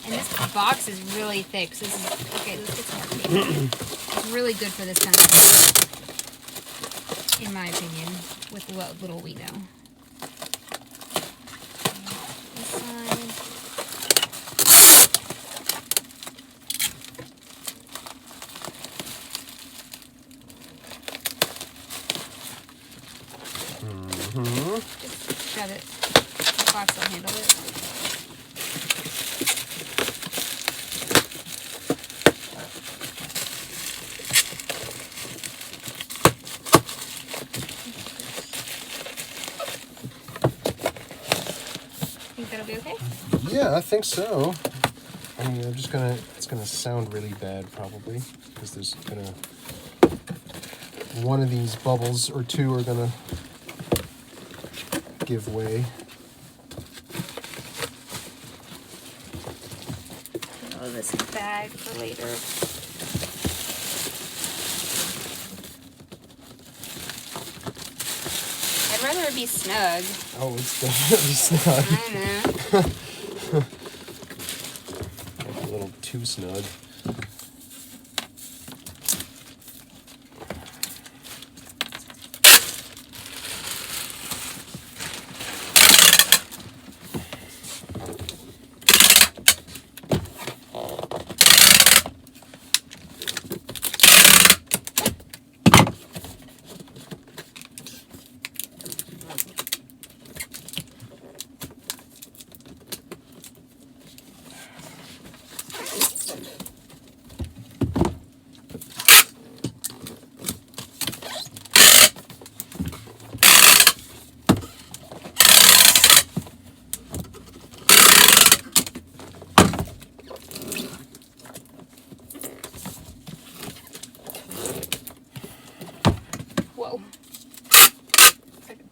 And this box is really thick. So this is okay. Let's get some more paper. It's really good for this kind of stuff, in my opinion, with what little we know. This side. Just shove it. The box will handle it. Think that'll be okay? Yeah, I think so. I mean, I'm just gonna. It's gonna sound really bad probably because there's gonna. One of these bubbles or two are gonna give way. Oh, this bag for later. I'd rather it be snug. Oh, it's definitely snug. I know. A little too snug.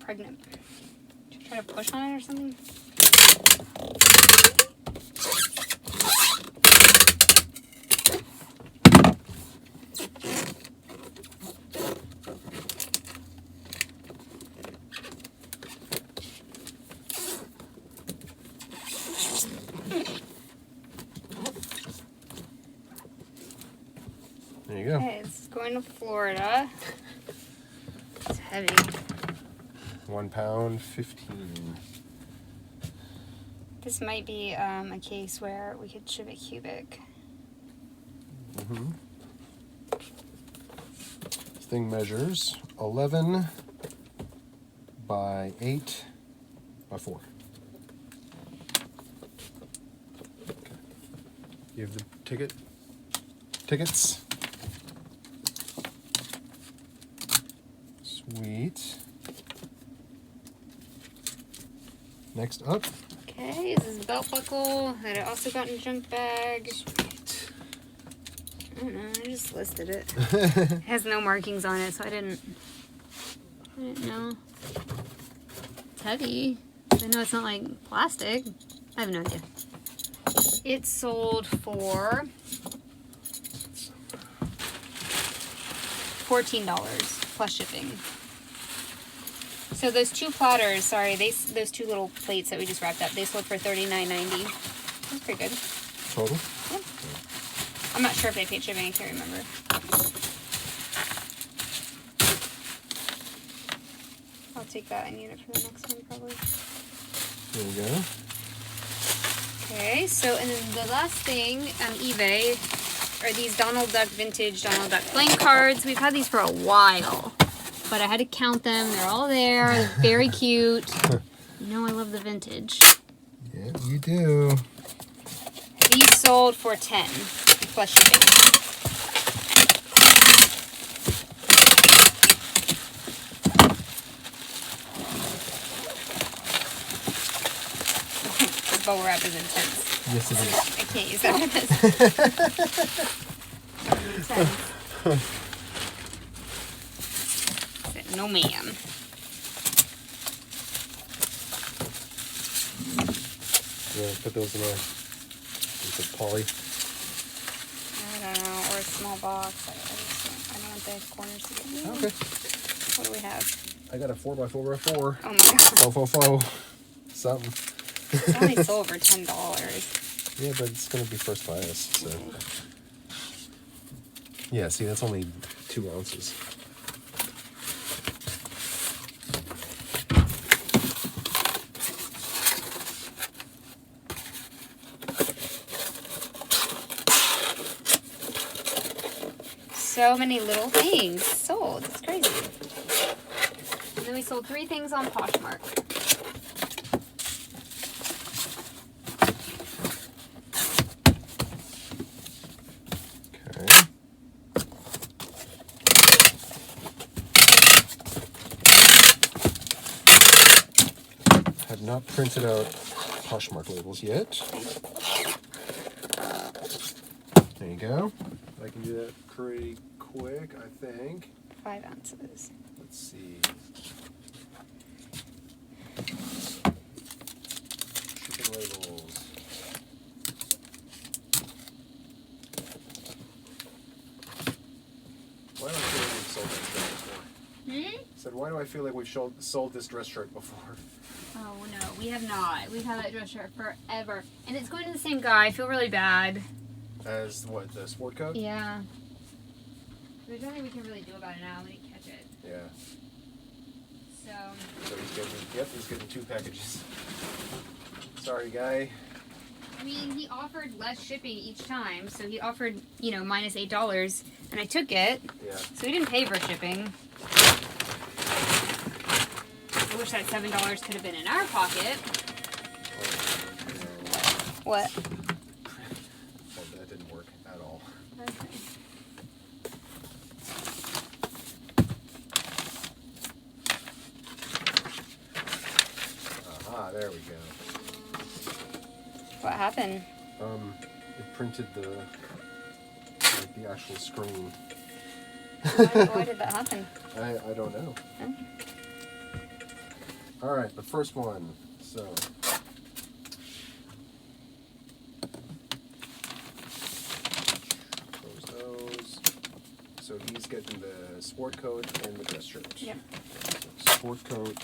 pregnant. Should I try to push on it or something? There you go. Okay, it's going to Florida. It's heavy. 1 pound, 15. This might be a case where we could ship it cubic. Mm-hmm. This thing measures 11 by 8 by 4. Okay. You have the tickets. Sweet. Next up. Okay, this is a belt buckle that I also got in a junk bag. Sweet. I don't know, I just listed it. It has no markings on it, so I didn't know. It's heavy. I know it's not like plastic. I have no idea. It sold for $14 plus shipping. So those two platters, sorry, those two little plates that we just wrapped up, they sold for $39.90. That's pretty good. Total? Yep. I'm not sure if they paid shipping, I can't remember. I'll take that, I need it for the next one probably. There we go. Okay, so and then the last thing on eBay are these Donald Duck vintage Donald Duck playing cards. We've had these for a while, but I had to count them. They're all there. They're very cute. You know I love the vintage. Yeah, you do. These sold for $10 plus shipping. This bubble wrap is intense. Yes, it is. I can't use that with this. No ma'am. Yeah, put those in a poly. I don't know, or a small box. I don't want the corners to get moved. Okay. What do we have? I got a 4x4x4. Oh my god. Fo. Something. It's only sold for $10. Yeah, but it's gonna be first class, so. Yeah, see, that's only 2 ounces. So many little things sold. It's crazy. And then we sold 3 things on Poshmark. Okay. Have not printed out Poshmark labels yet. There you go. I can do that pretty quick, I think. 5 ounces. Let's see. Shipping labels. Why do I feel like we've sold this dress before? Said, why do I feel like we've sold this dress shirt before? Oh no, we have not. We've had that dress shirt forever. And it's going to the same guy. I feel really bad. As what, the sport coat? Yeah. There's nothing we can really do about it now. We didn't catch it. Yeah. So he's getting 2 packages. Sorry, guy. I mean, he offered less shipping each time, so he offered, you know, minus $8, and I took it. Yeah. So we didn't pay for shipping. I wish that $7 could have been in our pocket. What? Well, that didn't work at all. Okay. Aha, there we go. What happened? It printed the actual screen. Why did that happen? I don't know. Huh? All right, the first one. So. Close those. So he's getting the sport coat and the dress shirt. Yep. So sport coat.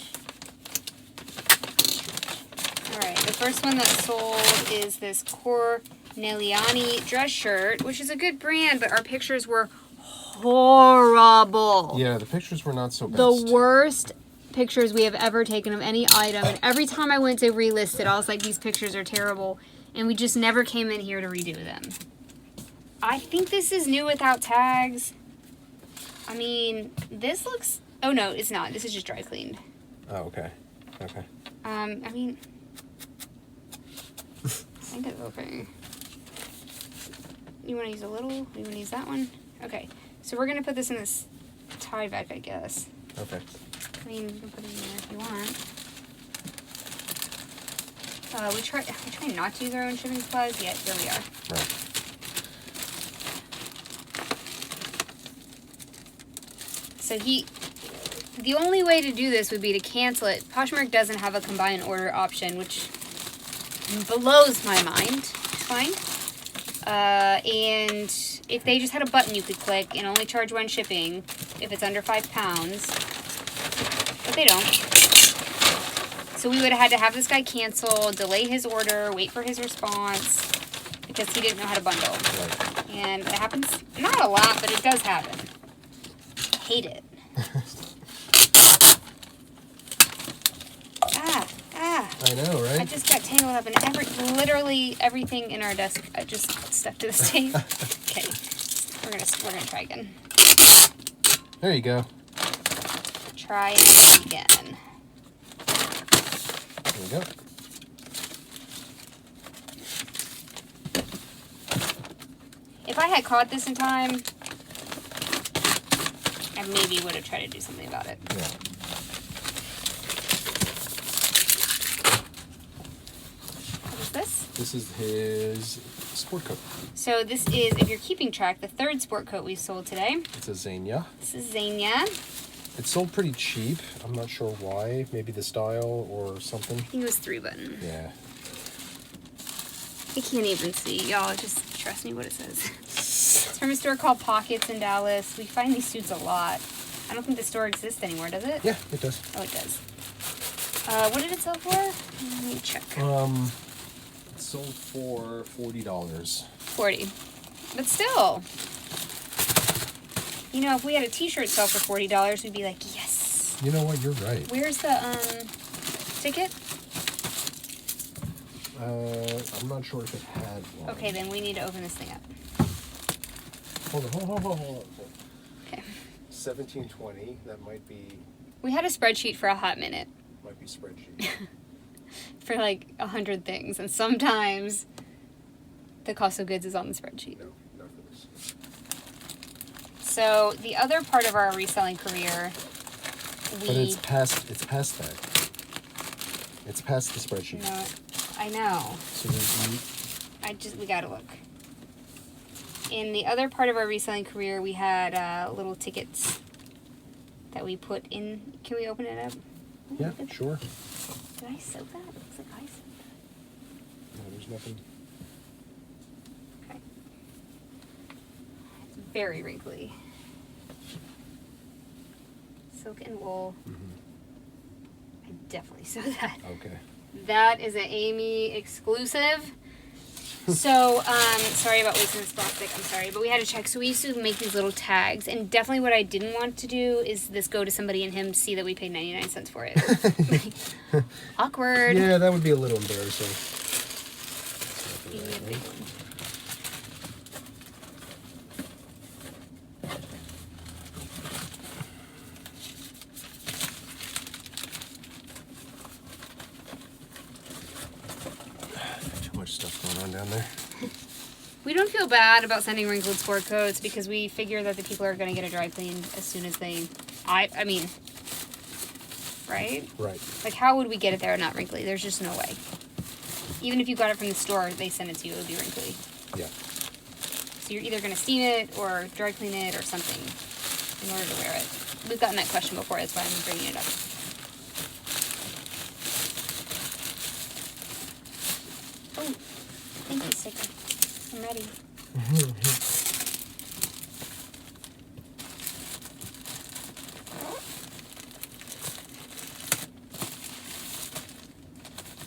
All right, the first one that sold is this Corneliani dress shirt, which is a good brand, but our pictures were horrible. Yeah, the pictures were not so best. The worst pictures we have ever taken of any item, and every time I went to relist it, I was like, these pictures are terrible, and we just never came in here to redo them. I think this is new without tags. I mean, this looks... Oh, no, it's not. This is just dry cleaned. Oh, okay. Okay. I mean... I think it's okay. You want to use a little? You want to use that one? Okay. So we're going to put this in this tie bag, I guess. Okay. I mean, you can put it in there if you want. We try not to use our own shipping supplies, yet here we are. Right. So the only way to do this would be to cancel it. Poshmark doesn't have a combined order option, which blows my mind. It's fine. And if they just had a button you could click and only charge one shipping if it's under 5 pounds, but they don't. So we would have had to have this guy cancel, delay his order, wait for his response, because he didn't know how to bundle. Right. And it happens, not a lot, but it does happen. I hate it. I know, right? I just got tangled up in literally everything in our desk. I just stuck to this tape. Okay, we're gonna try again. There you go. Try again. There you go. If I had caught this in time, I maybe would have tried to do something about it. Yeah. This is his sport coat. So this is, if you're keeping track, the third sport coat we sold today. It's a Xenia. This is Xenia. It sold pretty cheap. I'm not sure why. Maybe the style or something. I think it was 3-button. Yeah. I can't even see. Y'all, just trust me what it says. It's from a store called Pockets in Dallas. We find these suits a lot. I don't think the store exists anymore, does it? Yeah, it does. Oh, it does. What did it sell for? Let me check. It sold for $40. 40. But still. You know, if we had a t-shirt sell for $40, we'd be like, yes. You know what? You're right. Where's the ticket? I'm not sure if it had one. Okay, then we need to open this thing up. Hold on. Okay. 1720. That might be We had a spreadsheet for a hot minute. Might be spreadsheet. For like 100 things, and sometimes the cost of goods is on the spreadsheet. No, not for this. So the other part of our reselling career, But it's past that. It's past the spreadsheet. No, I know. So We gotta look. In the other part of our reselling career, we had little tickets that we put in. Can we open it up? yeah, sure. Did I soak that? Looks like I soaked No, there's nothing. that. Okay. It's very wrinkly. Silk and wool. Mm-hmm. I definitely sewed that. Okay. That is an Amy exclusive. So, sorry about wasting this plastic. I'm sorry, but we had to check. So we used to make these little tags, and definitely what I didn't want to do is this go to somebody and him see that we paid 99 cents for it. Awkward. Yeah, that would be a little embarrassing. You need a big one. Too much stuff going on down there. We don't feel bad about sending wrinkled sport coats because we figure that the people are going to get a dry clean as soon as they... I mean... Right? Right. Like, how would we get it there and not wrinkly? There's just no way. Even if you got it from the store, they send it to you, it would be wrinkly. Yeah. So you're either going to steam it or dry clean it or something in order to wear it. We've gotten that question before, that's why I'm bringing it up. Thank you, sticker. I'm ready.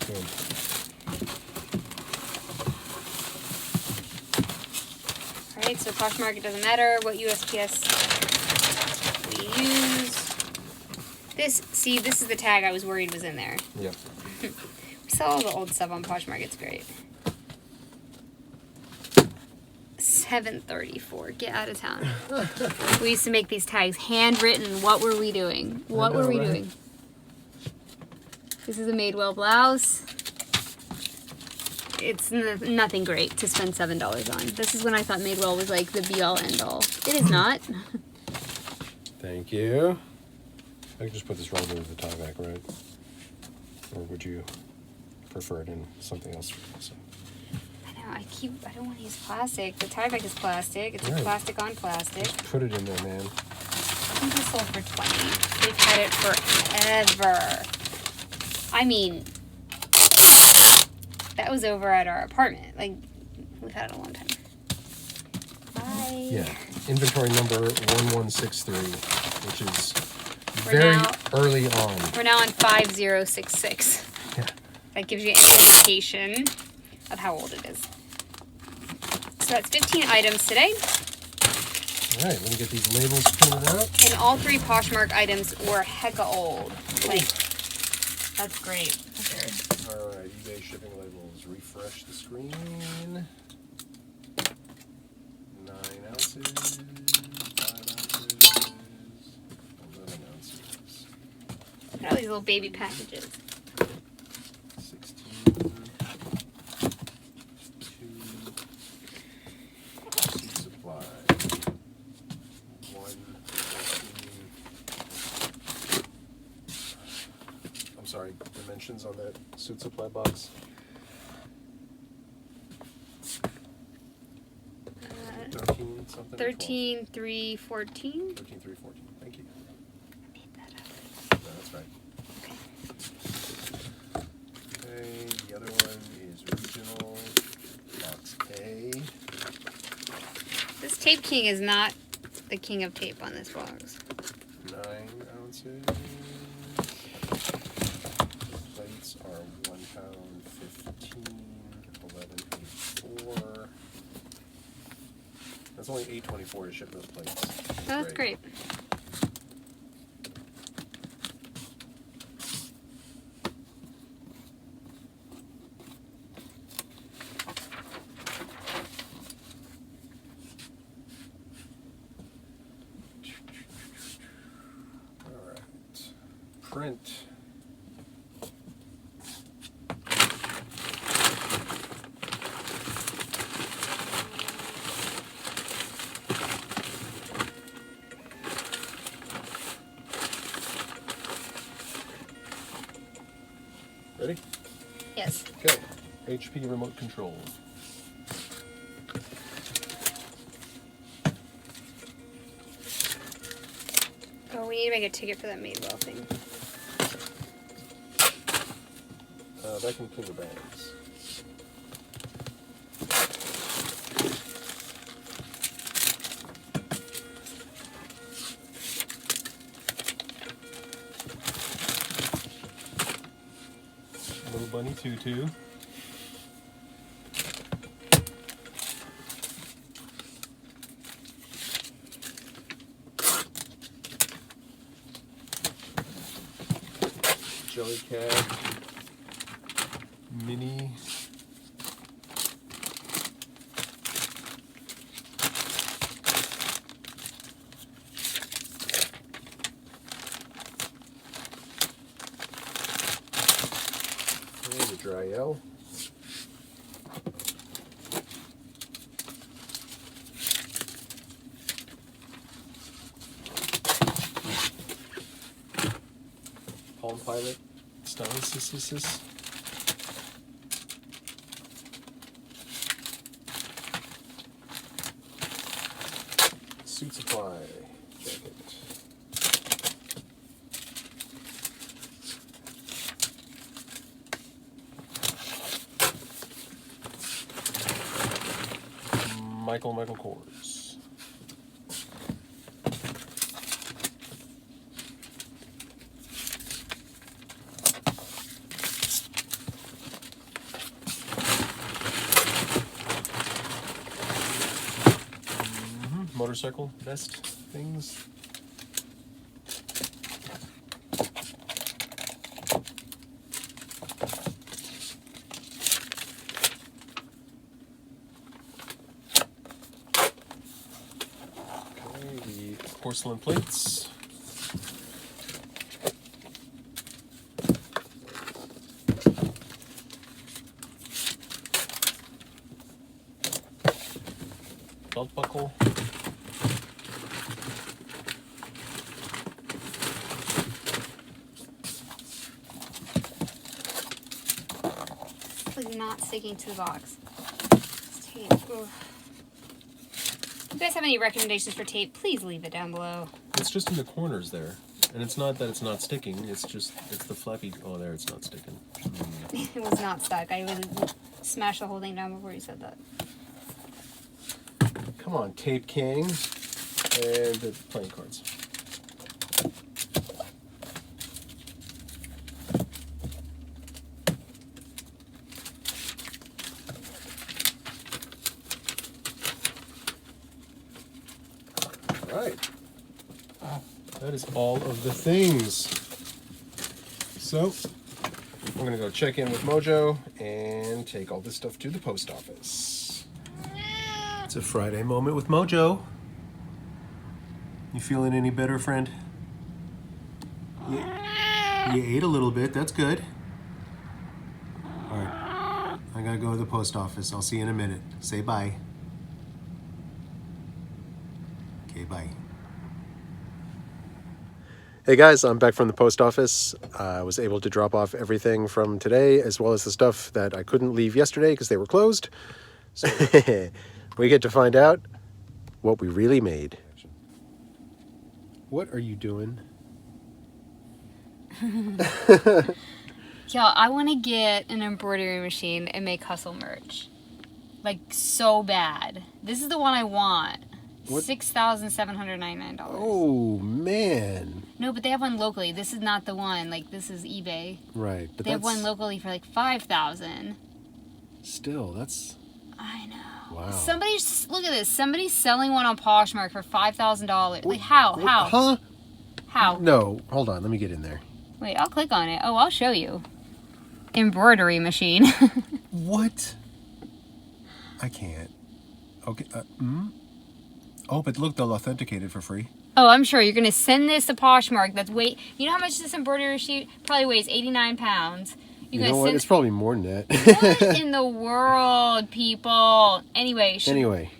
Good. Alright, so Poshmark, it doesn't matter what USPS we use. This is the tag I was worried was in there. Yep. We sell all the old stuff on Poshmark, it's great. $7.34. Get out of town. We used to make these tags handwritten. What were we doing? What were we doing? This is a Madewell blouse. It's nothing great to spend $7 on. This is when I thought Madewell was like the be all end all. It is not. Thank you. I could just put this right into the tie back, right? Or would you prefer it in something else? So. I don't want to use plastic. The tie back is plastic. It's Right. plastic on plastic. Just put it in there, man. I think this sold for $20. They've had it forever. I mean, that was over at our apartment. Like, we've had it a long time. Bye. Yeah. Inventory number 1163, which is We're very now- early on. We're now on 5066. Yeah. That gives you an indication of how old it is. So that's 15 items today. All right, let me get these labels printed out. And all 3 Poshmark items were hecka old. Like, that's great. Okay. All right, eBay shipping labels. Refresh the screen. 9 ounces, 5 ounces, 11 ounces, Look at all these little baby packages. 16, 2, seed supply, 1, 14. I'm sorry, dimensions on that suit supply box. 13 something. 13, 3, 14. 13, 3, 14. Thank you. I made that up. No, that's right. Okay. Okay, the other one is regional, box A. This Tape King is not the king of tape on this box. 9 ounces. Plates are 1 pound 15, 11.84. That's only $8.24 to ship those plates. That's great. All right. Print. Ready? Yes. Go. HP remote control. Oh, we need to make a ticket for that Madewell thing. Vacuum cleaner bags. Little bunny tutu. Jellycat. Mini. And a dry L. Palm Pilot. Stylisis. Suit supply jacket. Michael Kors. Motorcycle vest things. Okay, the porcelain plates. Belt buckle. It's like not sticking to the box. It's tape. Ugh. If you guys have any recommendations for tape, please leave it down below. It's just in the corners there. And it's not that it's not sticking, it's the flappy, oh there, it's not sticking. It was not stuck. I would smash the whole thing down before you said that. Come on, Tape King. And the playing cards. Alright. That is all of the things. So, we're going to go check in with Mojo and take all this stuff to the post office. It's a Friday moment with Mojo. You feeling any better, friend? You ate a little bit, that's good. Alright, I gotta go to the post office. I'll see you in a minute. Say bye. Okay, bye. Hey guys, I'm back from the post office. I was able to drop off everything from today as well as the stuff that I couldn't leave yesterday because they were closed. So we get to find out what we really made. What are you doing? Y'all, I want to get an embroidery machine and make hustle merch. Like, so bad. This is the one I want. What? $6,799. Oh, man. No, but they have one locally. This is not the one. Like, this is eBay. Right. But They have one locally for like $5,000. Still, that's... I know. Wow. Somebody's, look at this. Somebody's selling one on Poshmark for $5,000. Like, how? How? Huh? How? No, hold on. Let me get in there. Wait, I'll click on it. Oh, I'll show you. Embroidery machine. What? I can't. Okay. Oh, but look, they'll authenticate it for free. Oh, I'm sure you're gonna send this to Poshmark. That's weight. You know how much this embroidery sheet probably weighs? 89 pounds. You know what? It's probably more than that. What in the world, people? Anyway,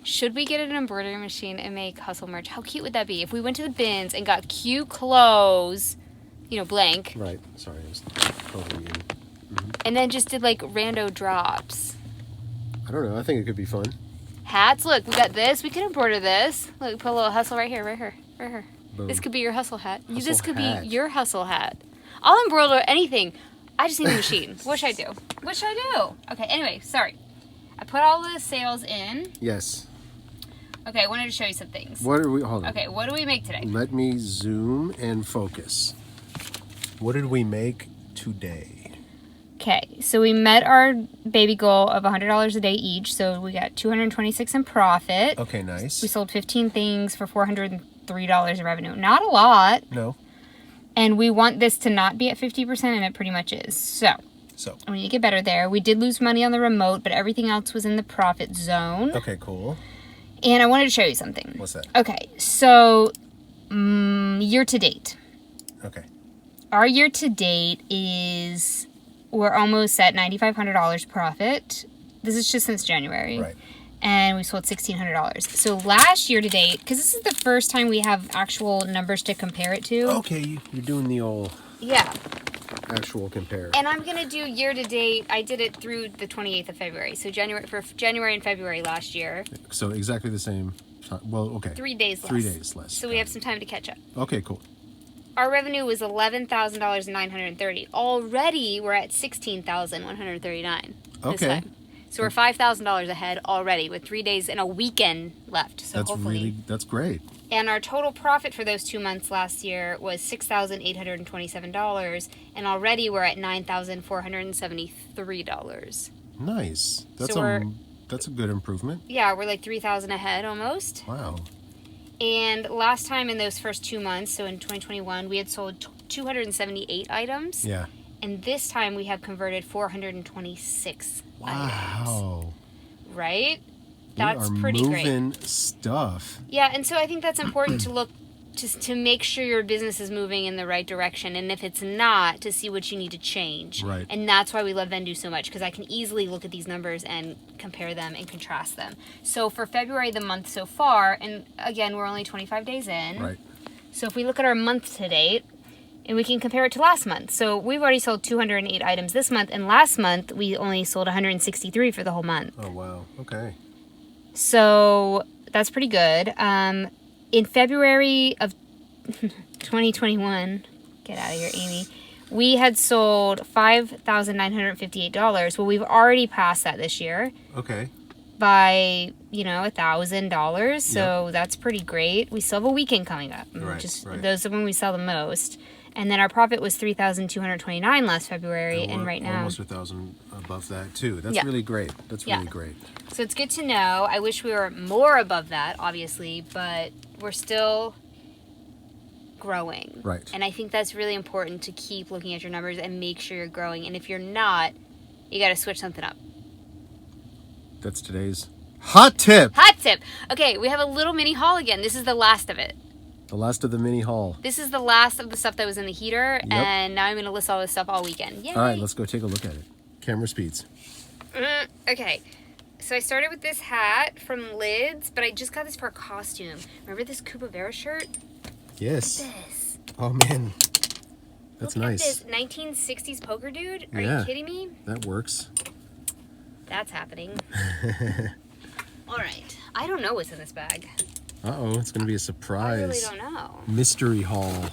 should we get an embroidery machine and make hustle merch? How cute would that be if we went to the bins and got cute clothes, you know, blank. Right. Sorry, I was totally in. And then just did like rando drops. I don't know. I think it could be fun. Hats. Look, we got this. We could embroider this. Look, put a little hustle right here, right here, right here. Boom. This could be your hustle hat. Hustle this could hat. be your hustle hat. I'll embroider anything. I just need a machine. What should I do? What should I do? Okay, anyway, sorry. I put all the sales in. Yes. Okay, I wanted to show you some things. What are we... Hold on. Okay, what do we make today? Let me zoom and focus. What did we make today? Okay, so we met our baby goal of $100 a day each, so we got $226 in profit. Okay, nice. We sold 15 things for $403 in revenue. Not a lot. No. And we want this to not be at 50%, and it pretty much is. So we need to get better there. We did lose money on the remote, but everything else was in the profit zone. Okay, cool. And I wanted to show you something. What's that? Okay, so year to date. Okay. Our year to date is, we're almost at $9,500 profit. This is just since January. Right. And we sold $1,600. So last year to date, because this is the first time we have actual numbers to compare it to. Okay, you're doing the old actual compare. And I'm going to do year to date. I did it through the 28th of February. So January and February last year. So exactly the same time. Well, okay. 3 days less. 3 days less. So we have some time to catch up. Okay, cool. Our revenue was $11,930. Already we're at $16,139 this Okay. time. So we're $5,000 ahead already with 3 days and a weekend left. So hopefully. That's great. And our total profit for those 2 months last year was $6,827, and already we're at $9,473. Nice. So that's a good improvement. Yeah, we're like 3,000 ahead almost. Wow. And last time in those first 2 months, so in 2021, we had sold 278 items. Yeah. And this time we have converted 426 items. Wow. Right? That's pretty great. Moving stuff. Yeah, and so I think that's important to look to make sure your business is moving in the right direction, and if it's not, to see what you need to change. Right. And that's why we love Vendu so much, because I can easily look at these numbers and compare them and contrast them. So for February, the month so far, and again, we're only 25 days in. Right. So if we look at our month to date, and we can compare it to last month. So we've already sold 208 items this month, and last month we only sold 163 for the whole month. Oh, wow. Okay. So that's pretty good. In February of 2021, get out of here, Amy, we had sold $5,958. Well, we've already passed that this year. Okay. By, $1,000. So that's pretty great. We still have a weekend coming up. Right, Those are when we sell the most. And then our profit was $3,229 last February, and right now almost 1,000 above that too. That's really great. That's really great. So it's good to know. I wish we were more above that, obviously, but we're still growing. Right. And I think that's really important to keep looking at your numbers and make sure you're growing. And if you're not, you got to switch something up. That's today's hot tip. Hot tip. Okay, we have a little mini haul again. This is the last of it. The last of the mini haul. This is the last of the stuff that was in the heater, and now I'm going to list all this stuff all weekend. Yay! All right, let's go take a look at it. Camera speeds. Okay, so I started with this hat from Lids, but I just got this for a costume. Remember this Cubavera shirt? Yes. This. Oh, man. That's Look nice. At this 1960s poker dude. Are Yeah. you kidding me? That works. That's happening. All right. I don't know what's in this bag. Uh-oh, it's going to be a surprise. I really don't know. Mystery haul.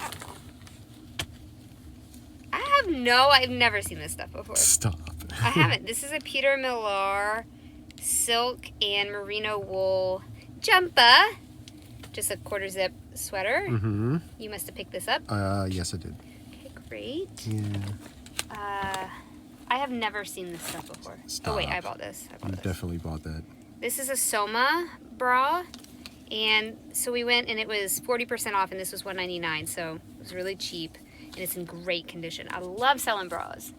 I've never seen this stuff before. Stop. I haven't. This is a Peter Millar silk and merino wool jumper. Just a quarter zip sweater. Mm-hmm. You must have picked this up. Yes, I did. Okay, great. Yeah. I have never seen this stuff before. Stop. Oh wait, I bought this. You definitely bought that. This is a Soma bra. And so we went and it was 40% off and this was $199. So it was really cheap and it's in great condition. I love selling bras.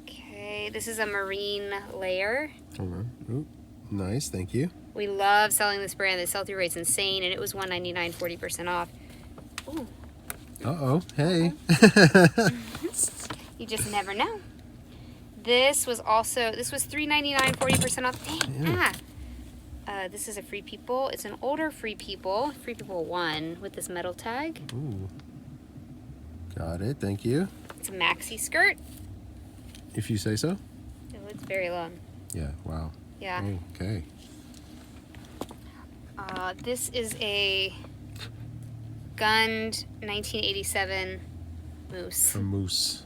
Okay, this is a marine layer. Hold on. Ooh, nice, thank you. We love selling this brand. The sell-through rate's insane and it was $199, 40% off. Ooh. Uh-oh, hey. You just never know. This was $399, 40% off. Dang, Yeah. this is a Free People. It's an older Free People 1 with this metal tag. Ooh. Got it, thank you. It's a maxi skirt. If you say so. Oh, it's very long. Yeah, wow. Yeah. Okay. This is a Gund 1987 moose. A moose.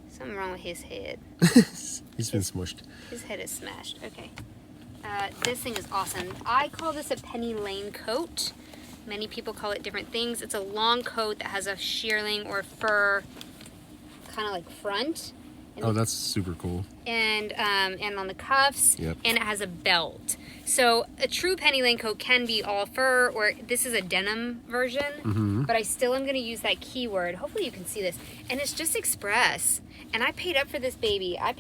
Something wrong with his head. He's been smushed. His head is smashed. Okay. This thing is awesome. I call this a penny lane coat. Many people call it different things. It's a long coat that has a shearling or fur kind of like front. Oh, that's super cool. And on the cuffs. Yep. And it has a belt. So a true penny lane coat can be all fur, or this is a denim version. Mm-hmm. But I still am going to use that keyword. Hopefully you can see this. And it's just express. And I paid up for this baby. I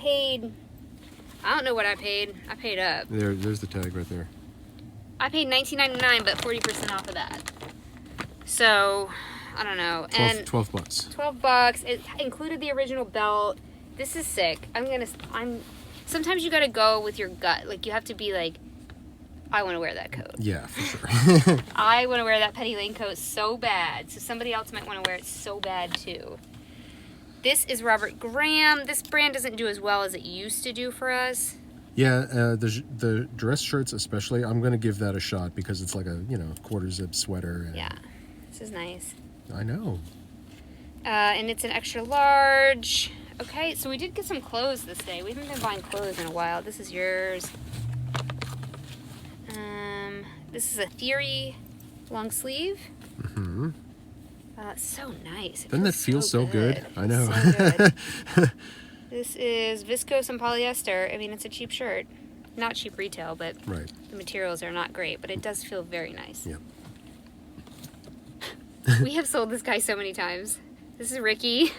don't know what I paid. I paid up. There's the tag right there. I paid $19.99, but 40% off of that. So, I don't know. 12 bucks. $12. It included the original belt. This is sick. Sometimes you gotta go with your gut. Like, you have to be like, I want to wear that coat. Yeah, for sure. I want to wear that penny lane coat so bad. So somebody else might want to wear it so bad too. This is Robert Graham. This brand doesn't do as well as it used to do for us. Yeah, the dress shirts especially, I'm going to give that a shot because it's like a, quarter zip sweater. And Yeah, this is nice. I know. And it's an extra large. Okay, so we did get some clothes this day. We haven't been buying clothes in a while. This is yours. This is a Theory long sleeve. Mm-hmm. So nice. Doesn't it feel so good? I know. So good. This is viscose and polyester. I mean, it's a cheap shirt. Not cheap retail, but Right. the materials are not great, but it does feel very nice. Yep. We have sold this guy so many times. This is Ricky.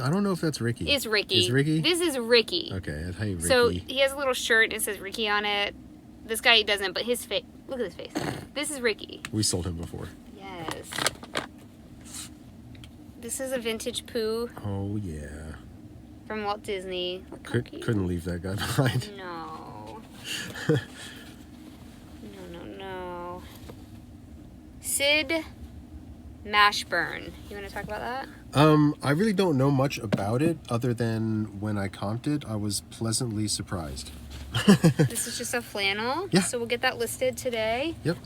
I don't know if that's Ricky. It's Ricky. Is Ricky? This is Ricky. Okay, I'll tell you Ricky. So he has a little shirt and it says Ricky on it. This guy doesn't, but his face. Look at his face. This is Ricky. We sold him before. Yes. This is a vintage Pooh Oh yeah. from Walt Disney. Look how cute. Couldn't leave that guy behind. No. No. Sid Mashburn. You want to talk about that? I really don't know much about it other than when I comped it, I was pleasantly surprised. This is just a flannel. Yeah. So we'll get that listed today. Yep.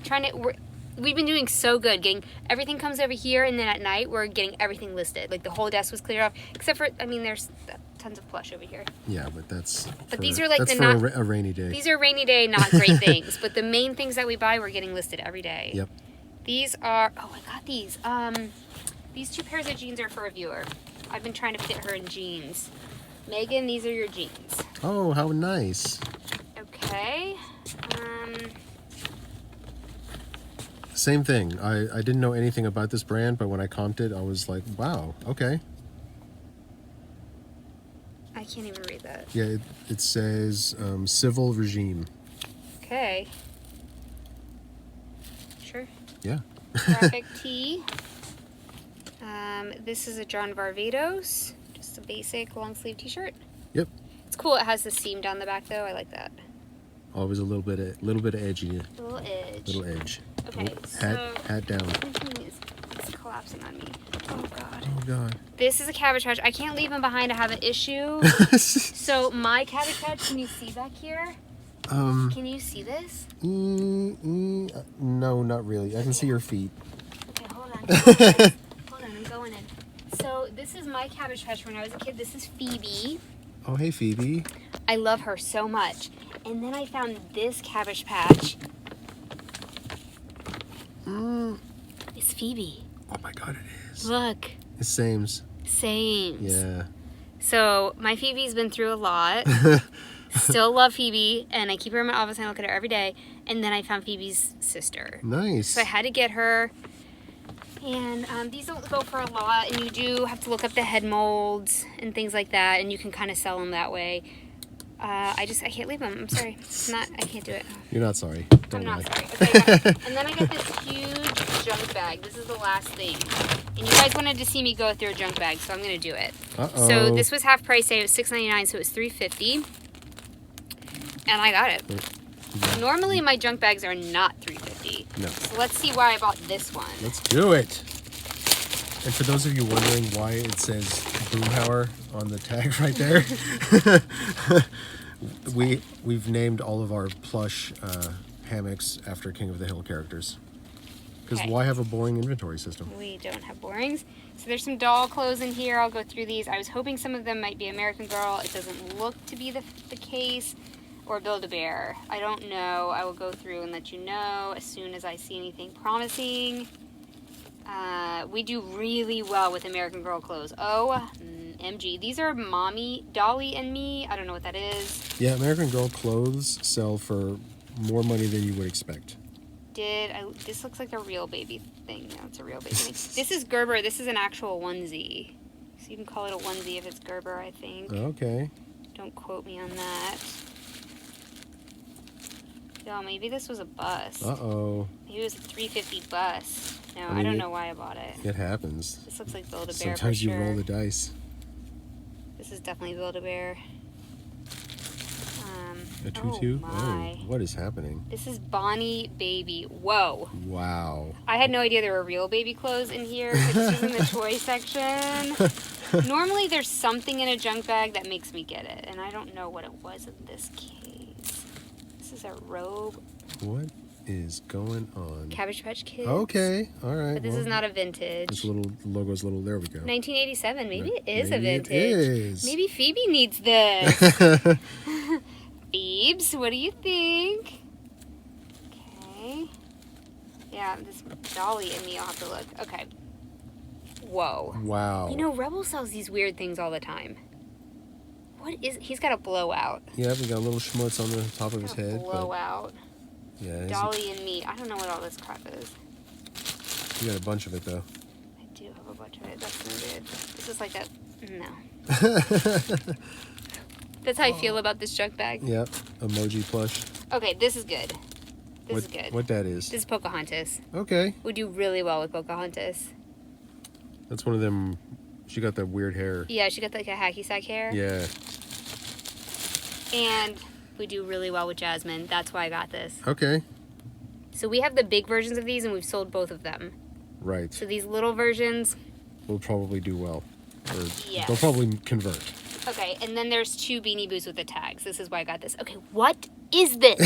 We've been doing so good. Everything comes over here, and then at night we're getting everything listed. Like the whole desk was cleared off, except for there's tons of plush over here. Yeah, but that's. But these are like that's the for not a rainy day. These are rainy day, not great things. But the main things that we buy, we're getting listed every day. Yep. These are. Oh, I got these. These 2 pairs of jeans are for a viewer. I've been trying to fit her in jeans. Megan, these are your jeans. Oh, how nice. Okay. Same thing. I didn't know anything about this brand, but when I comped it, I was like, wow, okay. I can't even read that. Yeah, it says civil regime. Okay. Sure. Yeah. Graphic tee. This is a John Varvatos. Just a basic long sleeve t-shirt. Yep. It's cool. It has the seam down the back though. I like that. Always a little bit edgy. A little edge. Little edge. Okay, Hat down. It's collapsing on me. Oh god. Oh god. This is a Cabbage Patch. I can't leave him behind. I have an issue. So my Cabbage Patch, can you see back here? Can you see this? No, not really. I can see your feet. Okay, hold on. Hold on, I'm going in. So this is my Cabbage Patch when I was a kid. This is Phoebe. Oh, hey, Phoebe. I love her so much. And then I found this Cabbage Patch. It's Phoebe. Oh my god, it is. Look. It's Sames. Sames. Yeah. So my Phoebe's been through a lot. Still love Phoebe, and I keep her in my office and I look at her every day. And then I found Phoebe's sister. Nice. So I had to get her. And these don't go for a lot, and you do have to look up the head molds and things like that, and you can kind of sell them that way. I can't leave them. I'm sorry. I can't do it. You're not sorry. I'm Don't lie. not sorry. Okay, and then I got this huge junk bag. This is the last thing. And you guys wanted to see me go through a junk bag, so I'm going to do it. Uh-oh. So this was half price today. It was $6.99, so it was $3.50. And I got it. Normally my junk bags are not $3.50. No. So let's see why I bought this one. Let's do it. And for those of you wondering why it says Boomhauer on the tag right there, we've named all of our plush hammocks after King of the Hill characters. Because Okay. why have a boring inventory system? We don't have borings. So there's some doll clothes in here. I'll go through these. I was hoping some of them might be American Girl. It doesn't look to be the case. Or Build-A-Bear. I don't know. I will go through and let you know as soon as I see anything promising. We do really well with American Girl clothes. OMG. These are Mommy, Dolly and Me. I don't know what that is. Yeah, American Girl clothes sell for more money than you would expect. This looks like a real baby thing. No, it's a real baby thing. This is Gerber. This is an actual onesie. So you can call it a onesie if it's Gerber, I think. Okay. Don't quote me on that. Oh, maybe this was a bust. Uh-oh. Maybe it was a $3.50 bust. No, I mean, I don't know why I bought it. It happens. This looks like Build-A-Bear for Sometimes you sure. roll the dice. This is definitely Build-A-Bear. A tutu? Oh my. Oh, what is happening? This is Bonnie Baby. Whoa. Wow. I had no idea there were real baby clothes in here. This is in the toy section. Normally there's something in a junk bag that makes me get it, and I don't know what it was in this case. This is a robe. What is going on? Cabbage Patch Kids. Okay, all right. But this is not a vintage. This little logo's little. There we go. 1987. Maybe it is Maybe a it vintage. is. Maybe Phoebe needs this. Phoebes, what do you think? Okay. Yeah, this Dolly and me, I'll have to look. Okay. Whoa. Wow. You know, Rebel sells these weird things all the time. What is... He's got a blowout. Yeah, we got a little schmutz on the top of his head. Blowout. But yeah, Dolly and me. I don't know what all this crap is. you got a bunch of it though. I do have a bunch of it. That's no good. This is like a... No. That's how I feel about this junk bag. Yep, emoji plush. Okay, this is good. This is good. What that is? This is Pocahontas. Okay. We do really well with Pocahontas. That's one of them. She got that weird hair. Yeah, she got like a hacky sack hair. Yeah. And we do really well with Jasmine. That's why I got this. Okay. So we have the big versions of these, and we've sold both of them. Right. So these little versions... Will probably do well. Or Yes. they'll probably convert. Okay, and then there's 2 Beanie Boos with the tags. This is why I got this. Okay, what is this?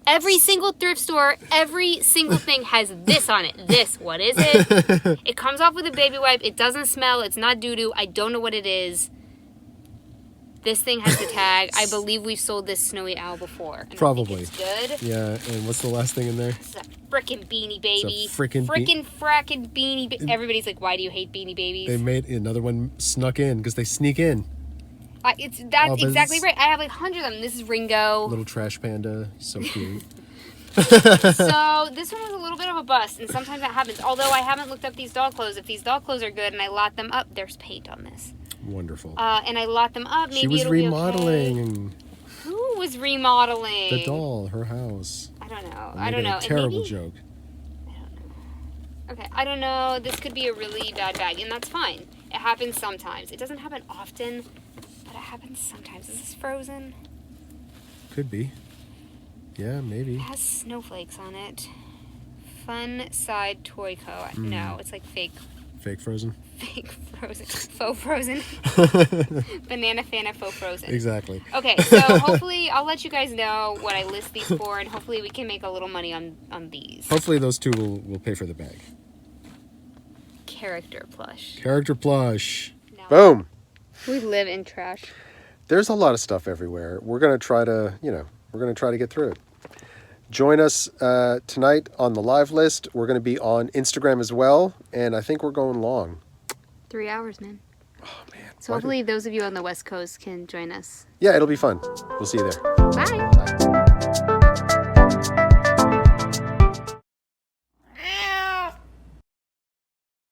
Every single thrift store, every single thing has this on it. This, what is it? It comes off with a baby wipe. It doesn't smell. It's not doo-doo. I don't know what it is. This thing has the tag. I believe we've sold this Snowy Owl before. And Probably. I think it's good. Yeah, and what's the last thing in there? It's a frickin' Beanie Baby. It's a frickin' frackin' Beanie Baby. Everybody's like, why do you hate Beanie Babies? They made another one snuck in because they sneak in. That's but exactly it's- right. I have like hundreds of them. This is Ringo. Little trash panda, so cute. So this one was a little bit of a bust, and sometimes that happens. Although I haven't looked up these doll clothes. If these doll clothes are good and I lot them up, there's paint on this. Wonderful. And I lot them up, maybe She was it'll remodeling be okay. Who was remodeling? the doll, her house. I don't know. And I they don't did know. A terrible And maybe, joke. okay, I don't know. This could be a really bad bag, and that's fine. It happens sometimes. It doesn't happen often, but it happens sometimes. Is this Frozen? Could be. Yeah, maybe. It has snowflakes on it. Fun Side Toy Co. No, it's like fake Frozen. fake Frozen. Faux Frozen. Banana Fana Faux Frozen. Exactly. Okay, so hopefully I'll let you guys know what I list these for, and hopefully we can make a little money on these. Hopefully those two will pay for the bag. Character plush. Character plush. Now, Boom. we live in trash. There's a lot of stuff everywhere. We're gonna try to, get through it. Join us tonight on the live list. We're gonna be on Instagram as well, and I think we're going long. 3 hours, man. Oh man. So hopefully those of you on the West Coast can join us. Yeah, it'll be fun. We'll see you there. Bye. Bye.